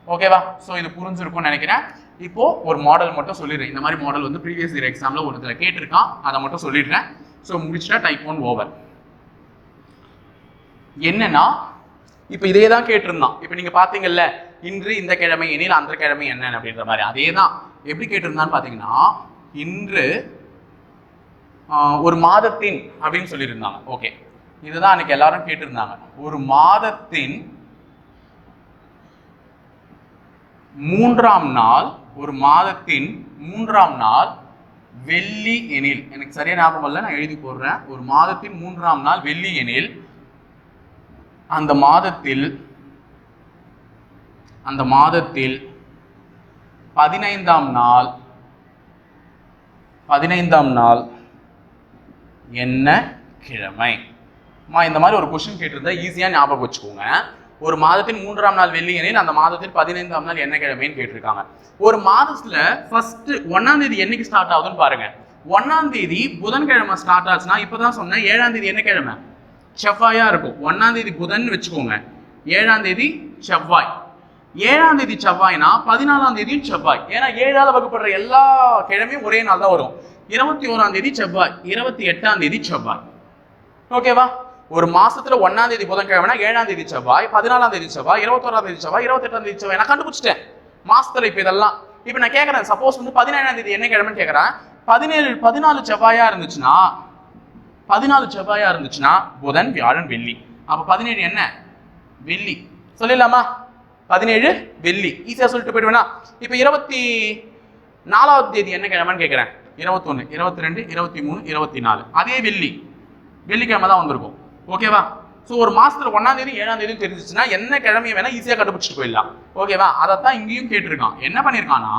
ஓகேவா? ஸோ இது புரிஞ்சிருக்கும்னு நினைக்கிறேன். இப்போ ஒரு மாடல் மட்டும் சொல்லிடுறேன். இந்த மாதிரி மாடல் வந்து ப்ரீவியஸ் இயர் எக்ஸாம்ல ஒருத்தர் கேட்டிருக்கான், அதை மட்டும் சொல்லிடுறேன். ஸோ முடிச்சுட்டா டைப் 1 ஓவர். என்னன்னா இப்போ இதே தான் கேட்டிருந்தான். இப்போ நீங்க பாத்தீங்கல்ல, இன்று இந்த கிழமை எனில் அந்த கிழமை என்ன அப்படின்ற மாதிரி அதே தான். எப்படி கேட்டிருந்தான்னு பாத்தீங்கன்னா, இன்று ஒரு மாதத்தின் அப்படின்னு சொல்லியிருந்தாங்க. ஓகே, இதுதான் அன்னைக்கு எல்லாரும் கேட்டிருந்தாங்க. ஒரு மாதத்தின் 3ஆம் நாள், ஒரு மாதத்தின் 3ஆம் நாள் வெள்ளி எனில், எனக்கு சரியா ஞாபகம் இல்லை, நான் எழுதி போடுறேன். ஒரு மாதத்தின் 3ஆம் நாள் வெள்ளி எனில் அந்த மாதத்தில் 15ஆம் நாள் என்ன கிழமை? இந்த மாதிரி ஒரு கொஸ்டின் கேட்டிருந்தா ஈஸியா ஞாபகம் வச்சுக்கோங்க. ஒரு மாதத்தின் 3ஆம் நாள் வெள்ளி எனில் அந்த மாதத்தில் 15ஆம் நாள் என்ன கிழமைன்னு கேட்டிருக்காங்க. ஒரு மாதத்துல ஃபர்ஸ்ட் 1ஆம் தேதி என்னைக்கு ஸ்டார்ட் ஆகுதுன்னு பாருங்க. 1ஆம் தேதி புதன்கிழமை ஸ்டார்ட் ஆச்சுன்னா இப்பதான் சொன்னேன் 7ஆம் தேதி என்ன கிழமை? செவ்வாயா இருக்கும். 1ஆம் தேதி புதன் வச்சுக்கோங்க, 7ஆம் தேதி செவ்வாய். 7ஆம் தேதி செவ்வாய்னா 14ஆம் தேதியும் செவ்வாய். ஏன்னா 7ஆல வகுப்படுற எல்லா கிழமையும் ஒரே நாள் தான் வரும். 21ஆம் தேதி செவ்வாய், 28ஆம் தேதி செவ்வாய். ஓகேவா? ஒரு மாசத்துல 1ஆம் தேதி புதன்கிழமைனா 7ஆம் தேதி செவ்வாய், 14ஆம் தேதி செவ்வாய், 21ஆம் தேதி செவ்வாய், 28ஆம் தேதி செவ்வாய். நான் கண்டுபிடிச்சிட்டேன் மாசத்துல. இப்ப இதெல்லாம் இப்ப நான் கேட்கறேன், சப்போஸ் வந்து 17ஆம் தேதி என்ன கிழமைன்னு கேட்கறேன். 14 செவ்வாயா இருந்துச்சுன்னா 14 செவ்வாயா இருந்துச்சுன்னா புதன், வியாழன், வெள்ளி. அப்ப 17 என்ன? வெள்ளி. சொல்லிடலாமா? 17 வெள்ளி. ஈஸியா சொல்லிட்டு போயிடுவேனா? இப்ப 24ஆவது தேதி என்ன கிழமைன்னு கேட்கறேன். 21 22 23 24 அதே வெள்ளிக்கிழமை தான் வந்திருக்கும். ஓகேவா? ஸோ ஒரு மாசத்துல 1ஆம் தேதி 7ஆம் தேதி தெரிஞ்சிச்சுன்னா என்ன கிழமையை வேணா ஈஸியா கண்டுபிடிச்சிட்டு போயிடலாம். ஓகேவா? அதைத்தான் இங்கேயும் கேட்டிருக்கான். என்ன பண்ணிருக்கான்னா,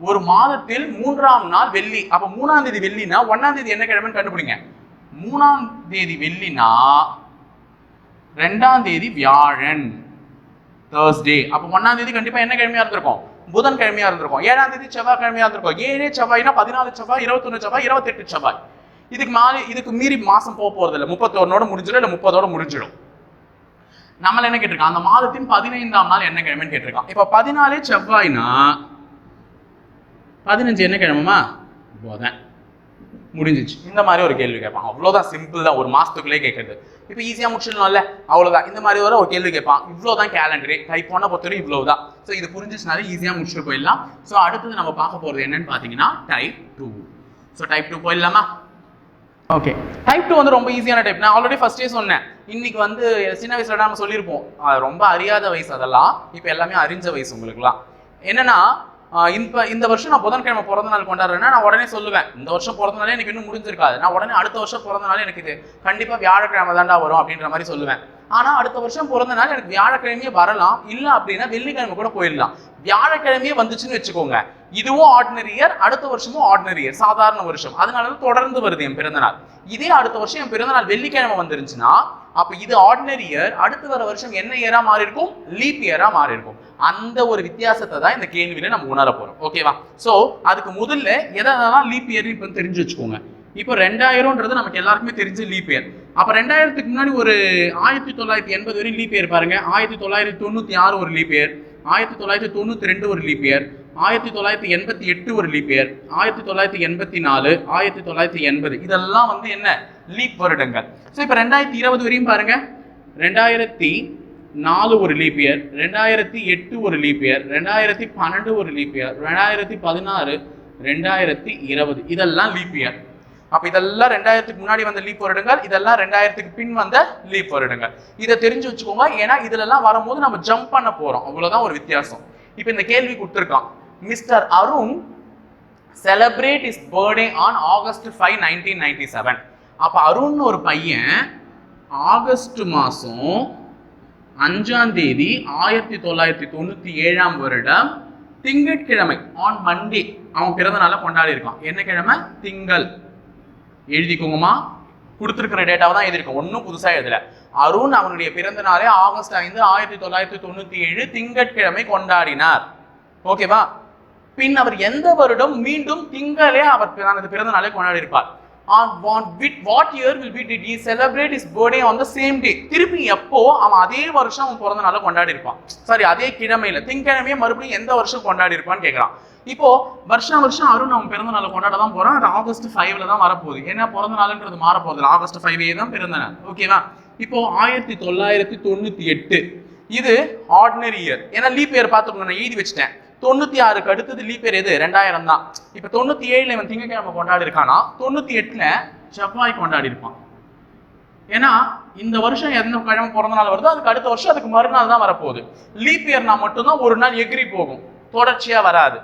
ஒரு மாதத்தில் 3ஆம் நாள் வெள்ளி. அப்ப 3ஆம் தேதி வெள்ளினா 1ஆம் தேதி என்ன கிழமைன்னு கண்டுபிடிங்க. 3ஆம் தேதி வெள்ளினா 2ஆம் தேதி வியாழன், தேர்ஸ்டே. அப்ப 1ஆம் தேதி கண்டிப்பா என்ன கிழமையா இருந்திருக்கும்? புதன்கிழமையா இருந்திருக்கும். 7ஆம் தேதி செவ்வாய்க்கிழமையா இருந்திருக்கும். 7 செவ்வாய்னா 14 செவ்வாய், 21 செவ்வாய், 28 செவ்வாய். இதுக்கு மீறி மாசம் போறது இல்லை. 31 முடிஞ்சிடும், இல்ல 30 முடிஞ்சிடும். நம்மள என்ன கேட்டிருக்கான், அந்த மாதத்தின் 15ஆம் நாள் என்ன கிழமைன்னு கேட்டிருக்கான். இப்ப 14 செவ்வாய்னா 15 என்ன கிழமைமா? புதன். முடிஞ்சிச்சு. இந்த மாதிரி ஒரு கேள்வி கேட்பான். அவ்வளவுதான், சிம்பிள் தான். ஒரு மாசத்துக்குள்ளே கேட்கறது. இப்ப ஈஸியா முடிச்சிடலாம்ல, அவ்வளவுதான். இந்த மாதிரி ஒரு கேள்வி கேட்பான். இவ்வளவுதான் கேலண்டரு. டைப் ஒன்ன பொறுத்தவரை இவ்வளவுதான். ஸோ இது புரிஞ்சிச்சுனாலே ஈஸியா முடிச்சுட்டு போயிடலாம். ஸோ அடுத்தது நம்ம பார்க்க போறது என்னன்னு பாத்தீங்கன்னா டைப் 2. ஸோ டைப் 2 போயிடலாமா? ஓகே, டைப் 2 வந்து ரொம்ப ஈஸியான டைப். நான் ஆல்ரெடி ஃபர்ஸ்டே சொன்னேன். இன்னைக்கு வந்து சின்ன வயசுல நம்ம சொல்லியிருப்போம், ரொம்ப அறியாத வயசு அதெல்லாம். இப்போ எல்லாமே அறிஞ்ச வயசு உங்களுக்குலாம். என்னன்னா இந்த வருஷம் நான் புதன்கிழமை பிறந்த நாள் கொண்டாடுறேன்னா நான் உடனே சொல்லுவேன், இந்த வருஷம் பிறந்த நாளே எனக்கு இன்னும் முடிஞ்சிருக்காது, நான் உடனே அடுத்த வருஷம் பிறந்த நாளே எனக்கு இது கண்டிப்பா வியாழக்கிழமை தாண்டா வரும் அப்படின்ற மாதிரி சொல்லுவேன். ஆனா அடுத்த வருஷம் பிறந்த நாள் எனக்கு வியாழக்கிழமையே வரலாம், இல்ல அப்படின்னா வெள்ளிக்கிழமை கூட போயிடலாம். வியாழக்கிழமையே வந்துச்சுன்னு வச்சுக்கோங்க, இதுவும் ஆர்டினரி இயர், அடுத்த வருஷமும் ஆர்டினரி இயர், சாதாரண வருஷம். அதனால தொடர்ந்து வருது என் பிறந்த நாள். இதே அடுத்த வருஷம் என் பிறந்த நாள் வெள்ளிக்கிழமை வந்துருச்சுன்னா அப்ப இது ஆர்டினரி இயர், அடுத்து வர வருஷம் என்ன இயரா மாறி இருக்கும்? லீப் இயரா மாறி இருக்கும். அந்த ஒரு வித்தியாசத்தை தான் இந்த கேள்வியில நம்ம உணர போறோம். ஓகேவா? சோ அதுக்கு முதல்ல எதெல்லாம் லீப் இயர் இப்ப தெரிஞ்சு வச்சுக்கோங்க. இப்போ 2000ன்றது நமக்கு எல்லாருக்குமே தெரிஞ்ச லீப் இயர். அப்ப 2000க்கு முன்னாடி ஒரு 1980 வரையும் லீப் இயர் பாருங்க. 1996 ஒரு லீப் இயர், 1992 ஒரு லீப் இயர், 1988 ஒரு லீப் இயர், 1984, 1980 இதெல்லாம் வந்து என்ன லீப் வருடங்கள். ஸோ இப்போ 2020 வரையும் பாருங்க. 2004 ஒரு லீப் இயர், 2008 ஒரு லீப் இயர், 2012 ஒரு லீப் இயர், 2016, 2020 இதெல்லாம் லீப் இயர். அப்ப இதெல்லாம் 2000க்கு முன்னாடி வந்த லீப் வருடங்கள், இதெல்லாம் 2000க்கு பின் வந்த லீப் வருடங்கள். இதை தெரிஞ்சு வச்சுக்கோங்க. ஏன்னா இதுல எல்லாம் வரும்போது நம்ம ஜம்ப் பண்ண போறோம், அவ்வளவுதான் ஒரு வித்தியாசம். இப்ப இந்த கேள்வி கொடுத்திருக்கான், mister Arun celebrate is birthday on August 5, 1997. அப்ப அருண் ஒரு பையன் ஆகஸ்ட் மாசம் 5ஆம் தேதி 1997 வருடம் திங்கட்கிழமை ஆன் மண்டே அவன் பிறந்த நாளை கொண்டாடி இருக்கான். என்ன கிழமை? திங்கள். எழுதிக்கோங்கம்மா, கொடுத்துருக்கிற டேட்டாவை தான் எழுதிருக்கோம், ஒன்றும் புதுசா எழுதல. அருண் அவனுடைய பிறந்த நாளே ஆகஸ்ட் 5, 1997 திங்கட்கிழமை கொண்டாடினார். ஓகேவா? பின் அவர் எந்த வருடம் மீண்டும் திங்களே அவர் தனது பிறந்த நாளை கொண்டாடி இருப்பார். What year will be did he celebrate his birthday on the same day? திருப்பி எப்போ அவன் அதே வருஷம் அவன் பிறந்த நாளை கொண்டாடி இருப்பான். சாரி, அதே கிழமையில திங்கக்கிழமையே மறுபடியும் எந்த வருஷம் கொண்டாடி இருப்பான்னு கேட்கறான். இப்போ வருஷம் அருண் அவன் பிறந்த நாளை கொண்டாட தான் போறான். அது August 5ல தான் வரப்போகுது. ஏன்னா பிறந்த நாளுன்றது மாற போகுது, August 5 தான் பிறந்த நாள். ஓகேவா? இப்போ 1998 இது ஆர்டினரி இயர். ஏன்னா லீப் இயர் பார்த்துக்கணும், நான் எழுதி வச்சுட்டேன். 96க்கு அடுத்தது லீப் இயர் எது? 2000 தான். இப்ப 97ல இவன் திங்கக்கிழமை கொண்டாடி இருக்கானா, 98ல செவ்வாய் கொண்டாடி இருப்பான். ஏன்னா இந்த வருஷம் எந்த கிழமை பிறந்த நாள் வருதோ அதுக்கு அடுத்த வருஷம் அதுக்கு மறுநாள் தான் வரப்போகுது. லீப் இயர்னா மட்டும்தான் ஒரு நாள் எகிரி போகும், தொடர்ச்சியா வராது.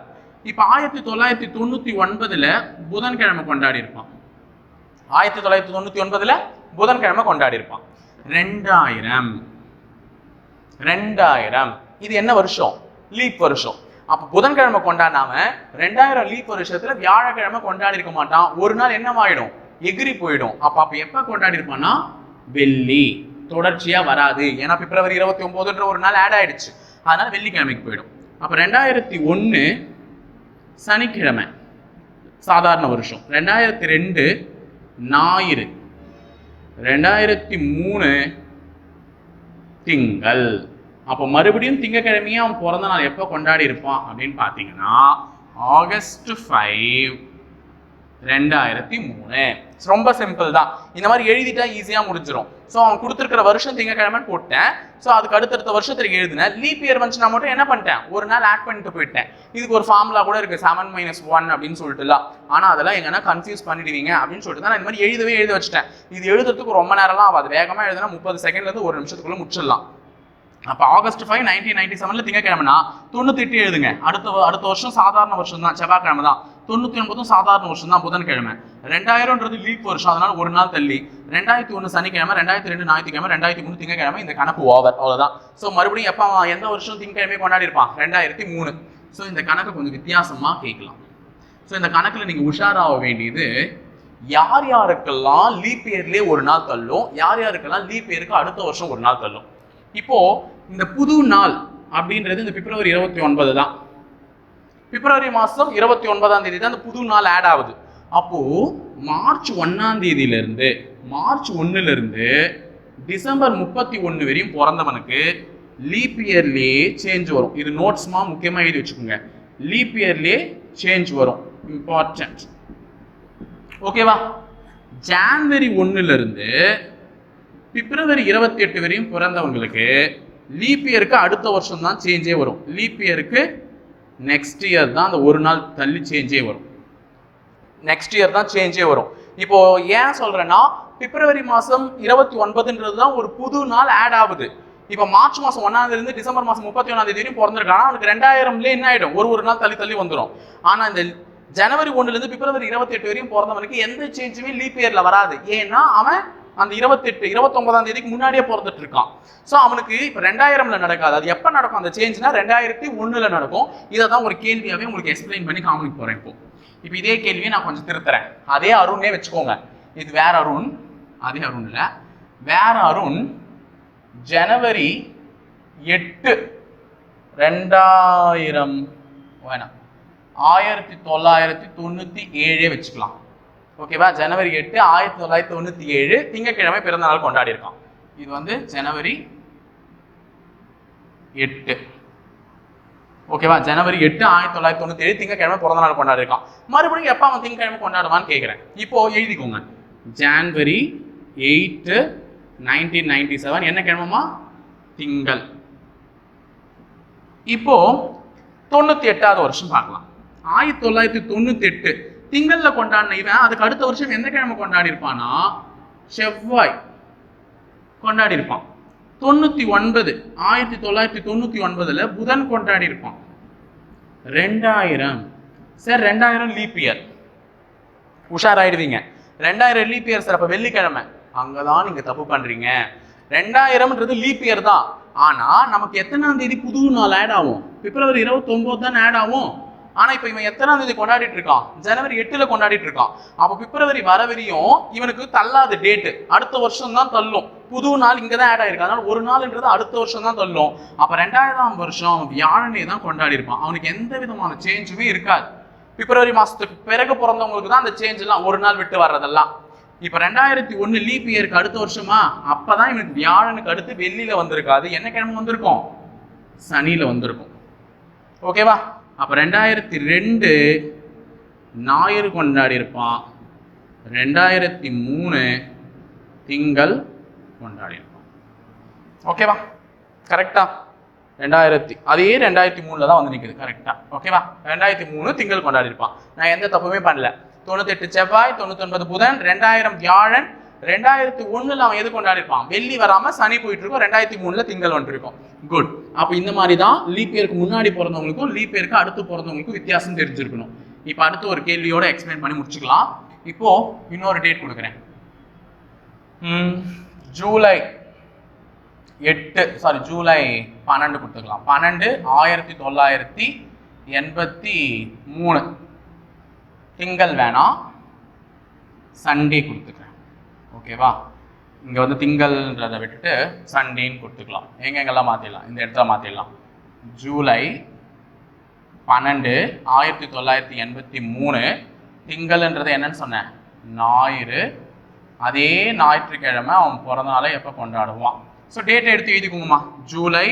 இப்ப 1999ல புதன்கிழமை கொண்டாடி இருப்பான். 1999ல புதன்கிழமை கொண்டாடி இருப்பான். 2000 இது என்ன வருஷம்? லீப் வருஷம். அப்ப புதன்கிழமை கொண்டாடாம 2000 லீப் வருஷத்துல வியாழக்கிழமை கொண்டாடி இருக்க மாட்டான். ஒரு நாள் என்னவாயிடும்? எகிரி போயிடும். அப்ப எப்ப கொண்டாடி இருப்பான்னா வெள்ளி. தொடர்ச்சியா வராது, ஏன்னா பிப்ரவரி 29ன்ற ஒரு நாள் ஆட் ஆயிடுச்சு, அதனால வெள்ளிக்கிழமைக்கு போயிடும். அப்ப 2001 சனிக்கிழமை சாதாரண வருஷம், 2002 ஞாயிறு, 2003 திங்கள். அப்போ மறுபடியும் திங்கக்கிழமையே அவன் பிறந்த நாள் எப்போ கொண்டாடி இருப்பான் அப்படின்னு பார்த்தீங்கன்னா August 5, 2003. ரொம்ப சிம்பிள் தான். இந்த மாதிரி எழுதிட்டா ஈஸியாக முடிஞ்சிடும். ஸோ அவன் கொடுத்துருக்கிற வருஷம் திங்கக்கிழமைன்னு போட்டேன். ஸோ அதுக்கு அடுத்தடுத்த வருஷத்துக்கு எழுதினேன். லீப் இயர் வந்துச்சுன்னா மட்டும் என்ன பண்ணிட்டேன்? ஒரு நாள் ஆட் பண்ணிட்டு போயிட்டேன். இதுக்கு ஒரு ஃபார்முலா கூட இருக்கு, 7 - 1 அப்படின்னு சொல்லிட்டுலாம். ஆனால் அதெல்லாம் எங்கன்னா கன்ஃபியூஸ் பண்ணிடுவீங்க அப்படின்னு சொல்லிட்டு தான் நான் இந்த மாதிரி எழுதி வச்சுட்டேன். இது எழுதுறதுக்கு ரொம்ப நேரம்லாம் ஆகாது, வேகமாக எழுதுனா 30 செகண்ட்லேருந்து 1 நிமிஷத்துக்குள்ள முடிச்சிடலாம். அப்போ August 5, 1997 திங்கக்கிழமைனா 98 எழுதுங்க. அடுத்த வருஷம் சாதாரண வருஷம் தான், செவ்வாய்க்கிழமை தான். 99 சாதாரண வருஷம் தான், புதன்கிழமை. 2000ன்றது லீப் வருஷம், அதனால ஒரு நாள் தள்ளி. 2001 சனிக்கிழமை, 2002 ஞாயிற்றுக்கிழமை, 2003 திங்கக்கிழமை. இந்த கணக்கு ஓவர், அவ்வளவுதான். ஸோ மறுபடியும் எப்போ எந்த வருஷம் திங்கக்கிழமை கொண்டாடி இருப்பான்? 2003. ஸோ இந்த கணக்கு கொஞ்சம் வித்தியாசமா கேட்கலாம். ஸோ இந்த கணக்குல நீங்க உஷாராக வேண்டியது, யார் யாருக்கெல்லாம் லீப் இயர்லேயே ஒரு நாள் தள்ளும், யார் யாருக்கெல்லாம் லீப் இயருக்கு அடுத்த வருஷம் ஒரு நாள் தள்ளும். இப்போ இந்த புது நாள் அப்படின்றது இந்த பிப்ரவரி 29 தான். பிப்ரவரி மாதம் 29ஆம் தேதி தான் அந்த புது நாள் ஆட் ஆகுது. அப்போது மார்ச் 1ஆம் தேதியிலிருந்து மார்ச் 1லிருந்து டிசம்பர் 31 வரையும் பிறந்தவனுக்கு லீப் இயர்லேயே சேஞ்ச் வரும். இது நோட்ஸ்மா முக்கியமாக எழுதி வச்சுக்கோங்க. லீப் இயர்லேயே சேஞ்ச் வரும், இம்பார்ட்டன்ட். ஓகேவா? ஜான்வரி 1லிருந்து பிப்ரவரி 28 வரையும் பிறந்தவங்களுக்கு லீப் இயருக்கு அடுத்த வருஷம் தான் சேஞ்சே வரும். லீப் இயருக்கு நெக்ஸ்ட் இயர் தான் அந்த ஒரு நாள் தள்ளி சேஞ்சே வரும். நெக்ஸ்ட் இயர் தான் சேஞ்சே வரும். இப்போ ஏன் சொல்றேன்னா, பிப்ரவரி மாதம் 29ன்றது தான் ஒரு புது நாள் ஆட் ஆகுது. இப்போ மார்ச் மாதம் 1ஆம் தேதி டிசம்பர் மாதம் 31ஆம் தேதி வரையும் பிறந்திருக்கானா அவனுக்கு 2000ல என்ன ஆயிடும், ஒரு நாள் தள்ளி தள்ளி வந்துடும். ஆனா இந்த ஜனவரி 1லிருந்து பிப்ரவரி 28 வரையும் பிறந்தவனுக்கு எந்த சேஞ்சுமே லீப் இயர்ல வராது. ஏன்னா அவன் அந்த 29ஆம் தேதிக்கு முன்னாடியே பிறந்துட்டு இருக்கான். ஸோ அவனுக்கு இப்போ 2000ல நடக்காது. அது எப்போ நடக்கும் அந்த சேஞ்ச்னா 2001ல நடக்கும். இதை தான் ஒரு கேள்வியாகவே உங்களுக்கு எக்ஸ்பிளைன் பண்ணி காமிக்க போறேன். இப்போ இதே கேள்வியை நான் கொஞ்சம் திருத்துறேன். அதே அருணே வச்சுக்கோங்க. இது வேற அருண், அதே அருண் இல்லை, வேற அருண். ஜனவரி 8 2000 வேணாம் 1997 வச்சுக்கலாம். ஓகேவா? ஜனவரி 8 1997 திங்கட்கிழமை பிறந்த நாள் கொண்டாடி இருக்கான். இது வந்து ஜனவரி 8. ஓகேவா? ஜனவரி 8 1997 திங்கட்கிழமை பிறந்த நாள் கொண்டாடி இருக்கான். மறுபடியும் எப்போ அவன் திங்கட்கிழமை கொண்டாடுவான்னு கேட்குறேன். இப்போ எழுதிக்கோங்க. ஜனவரி 8 1997 என்ன கிழமமா? திங்கள். இப்போ 98வது வருஷம் பார்க்கலாம். 1998 திங்கள்ல கொண்டாடின இவன் அதுக்கு அடுத்த வருஷம் எந்த கிழமை கொண்டாடி இருப்பானா? செவ்வாய் கொண்டாடி இருப்பான். 99 1999ல புதன் கொண்டாடி இருப்பான். 2000 சார் 2000 லீப் இயர். உஷாராயிடுவீங்க. 2000 லீப் இயர் சார். அப்ப வெள்ளிக்கிழமை. அங்கதான் நீங்க தப்பு பண்றீங்க. 2000ன்றது லீப் இயர் தான். ஆனா நமக்கு எத்தனாம் தேதி புது நாள் ஆட் ஆகும்? பிப்ரவரி 29 தான் ஆட் ஆகும். ஆனா இப்ப இவன் எத்தனாம் தேதி கொண்டாடிட்டு இருக்கான்? ஜனவரி 8ல கொண்டாடிட்டு இருக்கான். அப்ப பிப்ரவரி வரவரையும் இவனுக்கு தள்ளாது டேட்டு. அடுத்த வருஷம் தான் தள்ளும். புது நாள் இங்கதான் ஆட் ஆயிருக்கு. அதனால ஒரு நாள்ன்றது அடுத்த வருஷம் தான் தள்ளும். அப்ப 2000ஆம் வருஷம் அவன் வியாழனே தான் கொண்டாடி இருப்பான். அவனுக்கு எந்த விதமான சேஞ்சுமே இருக்காது. பிப்ரவரி மாசத்துக்கு பிறகு பிறந்தவங்களுக்கு தான் அந்த சேஞ்ச் எல்லாம் ஒரு நாள் விட்டு வர்றதெல்லாம். இப்ப 2001 லீப் இயருக்கு அடுத்த வருஷமா? அப்பதான் இவனுக்கு வியாழனுக்கு அடுத்து வெள்ளியில வந்திருக்காது. என்ன கிழமை வந்திருக்கும்? சனியில வந்திருக்கும். ஓகேவா? அப்ப 2002 ஞாயிறு கொண்டாடி இருப்பான். 2003 திங்கள் கொண்டாடி இருப்பான். ஓகேவா? கரெக்டா? 2000 அதே 2003ல தான் வந்து நிக்குது. கரெக்டா? ஓகேவா? 2003 திங்கள் கொண்டாடி இருப்பான். நான் எந்த தப்புமே பண்ணல. 98 செவ்வாய், 99 புதன், 2000 வியாழன், 2001ல அவன் எது கொண்டாடி இருப்பான்? வெள்ளி வராம சனி போயிட்டு இருக்கும். 2003ல திங்கள் வந்துட்டு இருக்கும். குட். அப்ப இந்த மாதிரி தான் லீப் இயருக்கு முன்னாடி பிறந்தவங்களுக்கும் லீப் இயருக்கு அடுத்து பிறந்தவங்களுக்கும் வித்தியாசம் தெரிஞ்சிருக்கணும். இப்போ அடுத்து ஒரு கேள்வியோட எக்ஸ்பிளைன் பண்ணி முடிச்சுக்கலாம். இப்போ இன்னொரு டேட் கொடுக்குறேன். ஜூலை 12 கொடுத்துக்கலாம். 12 1983 திங்கள் வேணாம், சண்டே கொடுத்துக்கிறேன். ஓகேவா? இங்க வந்து திங்கள்ன்றதை விட்டுட்டு சண்டேன்னு கொடுத்துக்கலாம். எங்கெங்கெல்லாம் மாத்திடலாம்? இந்த இடத்துல மாத்திடலாம். ஜூலை 12 1983 திங்கள்ன்றது என்னன்னு சொன்னேன்? ஞாயிறு. அதே ஞாயிற்றுக்கிழமை அவன் பிறந்த நாளை எப்போ கொண்டாடுவான்? ஸோ டேட்டை எடுத்து எழுதிக்கோங்கம்மா. ஜூலை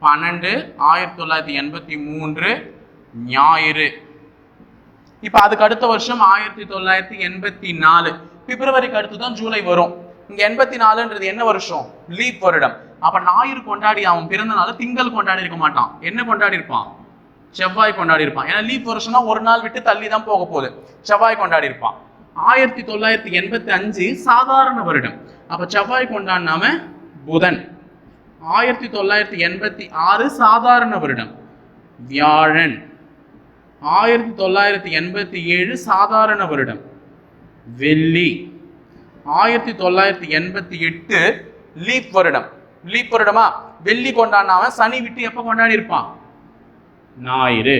12 1983 ஞாயிறு. இப்போ அதுக்கு அடுத்த வருஷம் 1984 பிப்ரவரிக்கு அடுத்து தான் ஜூலை வரும். இங்க 84ன்றது என்ன வருஷம்? லீப் வருடம். அப்ப ஞாயிறு கொண்டாடி அவன் பிறந்த நாள் திங்கள் கொண்டாடி இருக்க மாட்டான். என்ன கொண்டாடி இருப்பான்? செவ்வாய் கொண்டாடி இருப்பான். ஏன்னா லீப் வருஷம்னா ஒரு நாள் விட்டு தள்ளி தான் போக போகுது. செவ்வாய் கொண்டாடி இருப்பான். 1985 சாதாரண வருடம். அப்ப செவ்வாய் கொண்டாடினாம புதன். 1986 சாதாரண வருடம் வியாழன். 1987 சாதாரண வருடம் வெள்ளி. 1988 லீப் வருடம். லீப் வருடமா? வெள்ளி கொண்டாடினவன் சனி விட்டு எப்ப கொண்டாடி இருப்பான்? ஞாயிறு.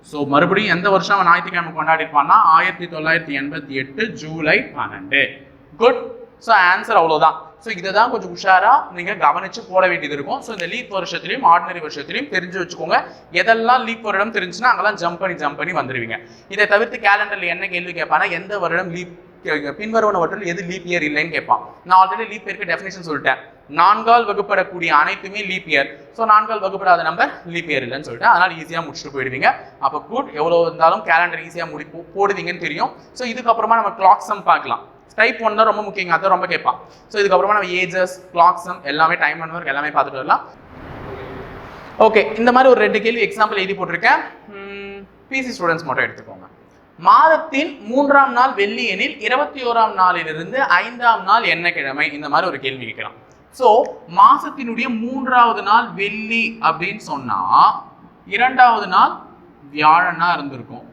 ஸோ மறுபடியும் எந்த வருஷம் அவன் ஞாயிற்றுக்கிழமை கொண்டாடி இருப்பான்னா 1988 ஜூலை 12. குட். ஸோ ஆன்சர் அவ்வளோதான். ஸோ இதை தான் கொஞ்சம் உஷாரா நீங்க கவனிச்சு போட வேண்டியது இருக்கும். ஸோ இந்த லீப் வருஷத்துலையும் ஆர்டினரி வருஷத்துலையும் தெரிஞ்சு வச்சுக்கோங்க. எதெல்லாம் லீப் வருடம் தெரிஞ்சுன்னா அங்கெல்லாம் ஜம்ப் பண்ணி வந்துருவீங்க. இதை தவிர்த்து கேலண்டர்ல என்ன கேள்வி கேட்பானா, எந்த வருடம் லீப் பின்வருவனவற்றில் எது லீப் இயர் இல்லைன்னு கேட்பான். நான் ஆல்ரெடி லீப் இயருக்கு டெஃபினேஷன் சொல்லிட்டேன். 4ஆல் வகுப்படக்கூடிய அனைத்துமே லீப் இயர். ஸோ 4ஆல் வகுப்படாத நம்பர் லீப் இயர் இல்லைன்னு சொல்லிட்டு அதனால ஈஸியா முடிச்சுட்டு போயிடுவீங்க. அப்போ குட், எவ்வளவு இருந்தாலும் கேலண்டர் ஈஸியா போடுவீங்கன்னு தெரியும். ஸோ இதுக்கப்புறமா நம்ம கிளாக் சம் பார்க்கலாம். டைப் 1 தான் ரொம்ப முக்கியங்க, அதான் ரொம்ப கேட்பான். ஸோ இதுக்கப்புறமா நம்ம ஏஜஸ், கிளாக் சம் எல்லாமே டைம் அண்ட் ஒர்க் எல்லாமே பார்த்துட்டு வரலாம். ஓகே, இந்த மாதிரி ஒரு 2 கேள்வி எக்ஸாம்பிள் எழுதி போட்டிருக்கேன். பிசி ஸ்டூடெண்ட்ஸ் மட்டும் எடுத்துக்கோங்க. மாதத்தின் 3ஆம் நாள் வெள்ளி எனில் 21ஆம் நாளிலிருந்து 5ஆம் நாள் என்ன கிழமை? இந்த மாதிரி ஒரு கேள்வி கேட்கலாம். ஸோ மாசத்தினுடைய 3ஆவது நாள் வெள்ளி அப்படின்னு சொன்னா 2ஆவது நாள் வியாழனா இருந்திருக்கும்.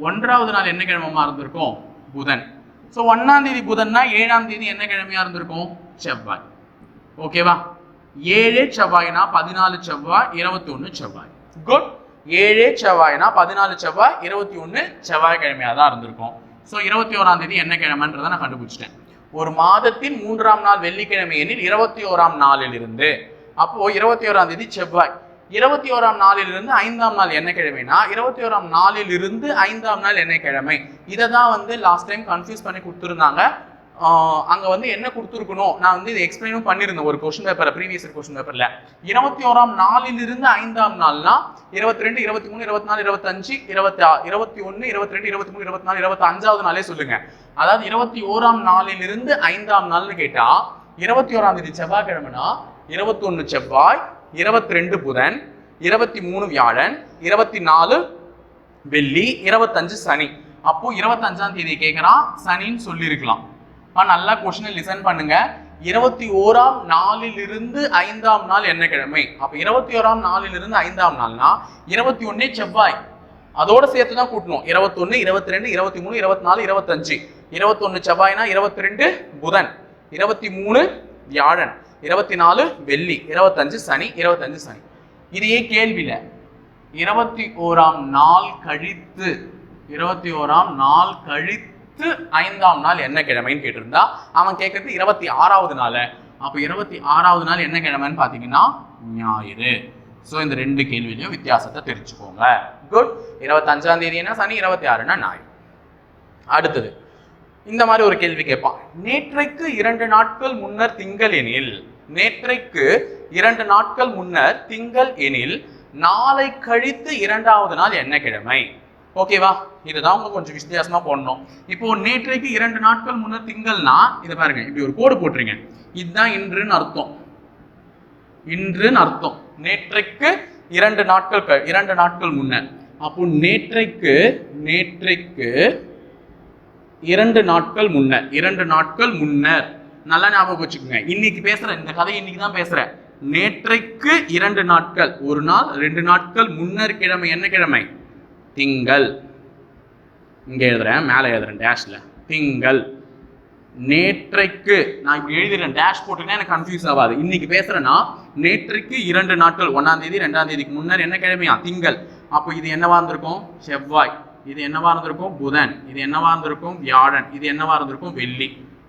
1ஆவது நாள் என்ன கிழமமா இருந்திருக்கும்? புதன். ஸோ 1ஆம் தேதி புதன்னா 7ஆம் தேதி என்ன கிழமையா இருந்திருக்கும்? செவ்வாய். ஓகேவா? 7 செவ்வாய்னா 14 செவ்வாய் 21 செவ்வாய். குட். 7 செவ்வாய்னா 14 செவ்வாய் 21 செவ்வாய் கிழமையா தான் இருந்திருக்கும். ஸோ 21ஆம் தேதி என்ன கிழமைன்றதை நான் கண்டுபிடிச்சிட்டேன். ஒரு மாதத்தின் 3ஆம் நாள் வெள்ளிக்கிழமை எனில் 21ஆம் நாளில் இருந்து, அப்போ 21ஆம் தேதி செவ்வாய், 21ஆம் நாளிலிருந்து 5ஆம் நாள் என்ன கிழமைனா 21ஆம் நாளில் இருந்து 5ஆம் நாள் என்ன கிழமை? இதை தான் வந்து லாஸ்ட் டைம் கன்ஃபியூஸ் பண்ணி கொடுத்துருந்தாங்க. அங்க வந்து என்ன கொடுத்துருக்கணும், நான் வந்து இதை எக்ஸ்பிளைனும் பண்ணியிருந்தேன் ஒரு கொஸ்டின் பேப்பர், ப்ரீவியஸ் கொஸ்டின் பேப்பர்ல. 21ஆம் நாளிலிருந்து 5ஆம் நாள்னா 22, 23, 24, 25, 26, 21, 22, 23, 24, 25ஆவது நாளே சொல்லுங்க. அதாவது 21ஆம் நாளிலிருந்து 5ஆம் நாள்னு கேட்டா 21ஆம் தேதி செவ்வாய்க்கிழமைனா 21 செவ்வாய், 22 புதன், 23 வியாழன், 24 வெள்ளி, 25 சனி. அப்போ 25ஆம் தேதி கேட்கறான், சனின்னு சொல்லியிருக்கலாம். நல்லா கொஸ்டினை லிசன் பண்ணுங்க. 21ஆம் நாளிலிருந்து 5ஆம் நாள் என்ன கிழமை? அப்ப 21ஆம் நாளிலிருந்து 5ஆம் நாள்னா 21 செவ்வாய், அதோட சேர்த்து தான் கூட்டணும். 21, 22, 23, 24, 25. 21 செவ்வாய்னா 22 புதன், 23 வியாழன், 24 வெள்ளி, 25 சனி, 25 சனி. இதையே கேள்வியில 21ஆம் நாள் கழித்து 21ஆம் நாள் கழித்து 5ஆம் நாள் என்ன கிழமைன்னு கேட்டிருந்தா அவன் கேட்கறது 26ஆவது நாள். அப்ப 26ஆவது நாள் என்ன கிழமைன்னு பாத்தீங்கன்னா ஞாயிறு. சோ இந்த 2 கேள்வியிலையும் வித்தியாசத்தை தெரிஞ்சுக்கோங்க. குட். 25ஆம் தேதினா சனி, 26னா ஞாயிறு. அடுத்தது இந்த மாதிரி ஒரு கேள்வி கேட்பான். நேற்றைக்கு 2 நாட்கள் முன்னர் திங்கள் எனில், நேற்றைக்கு 2 நாட்கள் முன்னர் திங்கள் எனில் நாளை கழித்து 2ஆவது நாள் என்ன கிழமை? ஓகேவா? இதுதான் உங்க கொஞ்சம் வித்தியாசமா போடணும். இப்போ நேற்றைக்கு 2 நாட்கள் முன்னர் திங்கள்னா இதை பாருங்க, இப்படி ஒரு கோடு போட்டுருங்க. இதுதான் இன்றுன்னு அர்த்தம். இன்றுன்னு அர்த்தம். நேற்றைக்கு 2 நாட்கள் முன்னர். அப்போ நேற்றைக்கு 2 நாட்கள் முன்னர், 2 நாட்கள் முன்னர். நல்லா ஞாபகம் வச்சுக்கோங்க. இன்னைக்கு பேசுறேன், இந்த கதையை இன்னைக்கு தான் பேசுறேன். நேற்றைக்கு 2 நாட்கள், ஒரு நாள் 2 நாட்கள் முன்னர் கிழமை என்ன கிழமை? திங்கள். இங்க எழுதுறேன், மேல எழுதுறேன் டேஷ்ல, திங்கள். நேற்றைக்கு நான் இப்படி எழுதுறேன், டேஷ் போட்டுன்னா எனக்கு கன்ஃபியூஸ் ஆகாது. இன்னைக்கு பேசுறேன்னா நேற்றைக்கு 2 நாட்கள், 1ஆம் தேதி 2ஆம் தேதிக்கு முன்னர் என்ன கிழமையா? திங்கள். அப்போ இது என்னவா இருந்திருக்கும்? செவ்வாய். இது என்னவா இருந்திருக்கும்? புதன். இது என்னவா இருந்திருக்கும்? வியாழன். இது என்னவா இருந்திருக்கும்? வெள்ளி.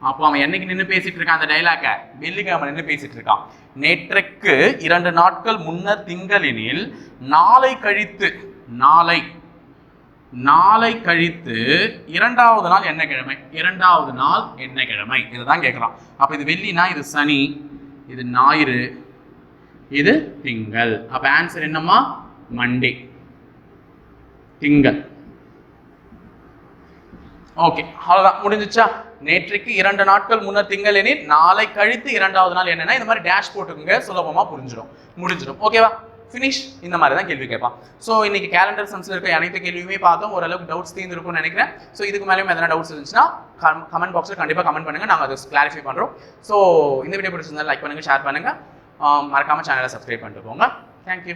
அப்போ அவன் என்னைக்கு நின்று பேசிட்டு இருக்கான் அந்த டைலாக? வெள்ளிக்கிழமை நின்று பேசிட்டு இருக்கான். நேற்றைக்கு 2 நாட்கள் முன்னர் திங்கள் எனில் நாளை கழித்து, நாளை கழித்து 2ஆவது நாள் என்ன கிழமை? 2ஆவது நாள் என்ன கிழமை? இதுதான் கேட்கலாம். அப்ப இது வெள்ளினா இது சனி, இது ஞாயிறு, இது திங்கள். அப்ப ஆன்சர் என்னமா? மண்டே, திங்கள். ஓகே, அவ்வளவுதான், முடிஞ்சிச்சா? நேற்றைக்கு 2 நாட்கள் முன்னர் திங்கள் எனில் நாளை கழித்து 2ஆவது நாள் என்னன்னா இந்த மாதிரி டேஷ் போட்டுக்குங்க, சுலபமா முடிஞ்சிடும். ஓகேவா? ஃபினிஷ். இந்த மாதிரி தான் கேள்வி கேட்பான். ஸோ இன்னைக்கு கேலண்டர் சம்ஸ்ல இருக்க அனைத்து கேள்வியுமே பார்த்தோம். ஓரளவுக்கு டவுட்ஸ் தீர்ந்துருக்கும்னு நினைக்கிறேன். ஸோ இதுக்கு மேலேயும் எதனா டவுட்ஸ் இருந்துச்சுன்னா கமெண்ட் பாக்ஸில் கண்டிப்பாக கமெண்ட் பண்ணுங்க, நாங்கள் அதை கிளாரிஃபை பண்ணுறோம். ஸோ இந்த வீடியோ பிடிச்சிருந்தா லைக் பண்ணுங்க, ஷேர் பண்ணுங்க, மறக்காம சேனலை சப்ஸ்கிரைப் பண்ணிட்டு போங்க. தேங்க்யூ.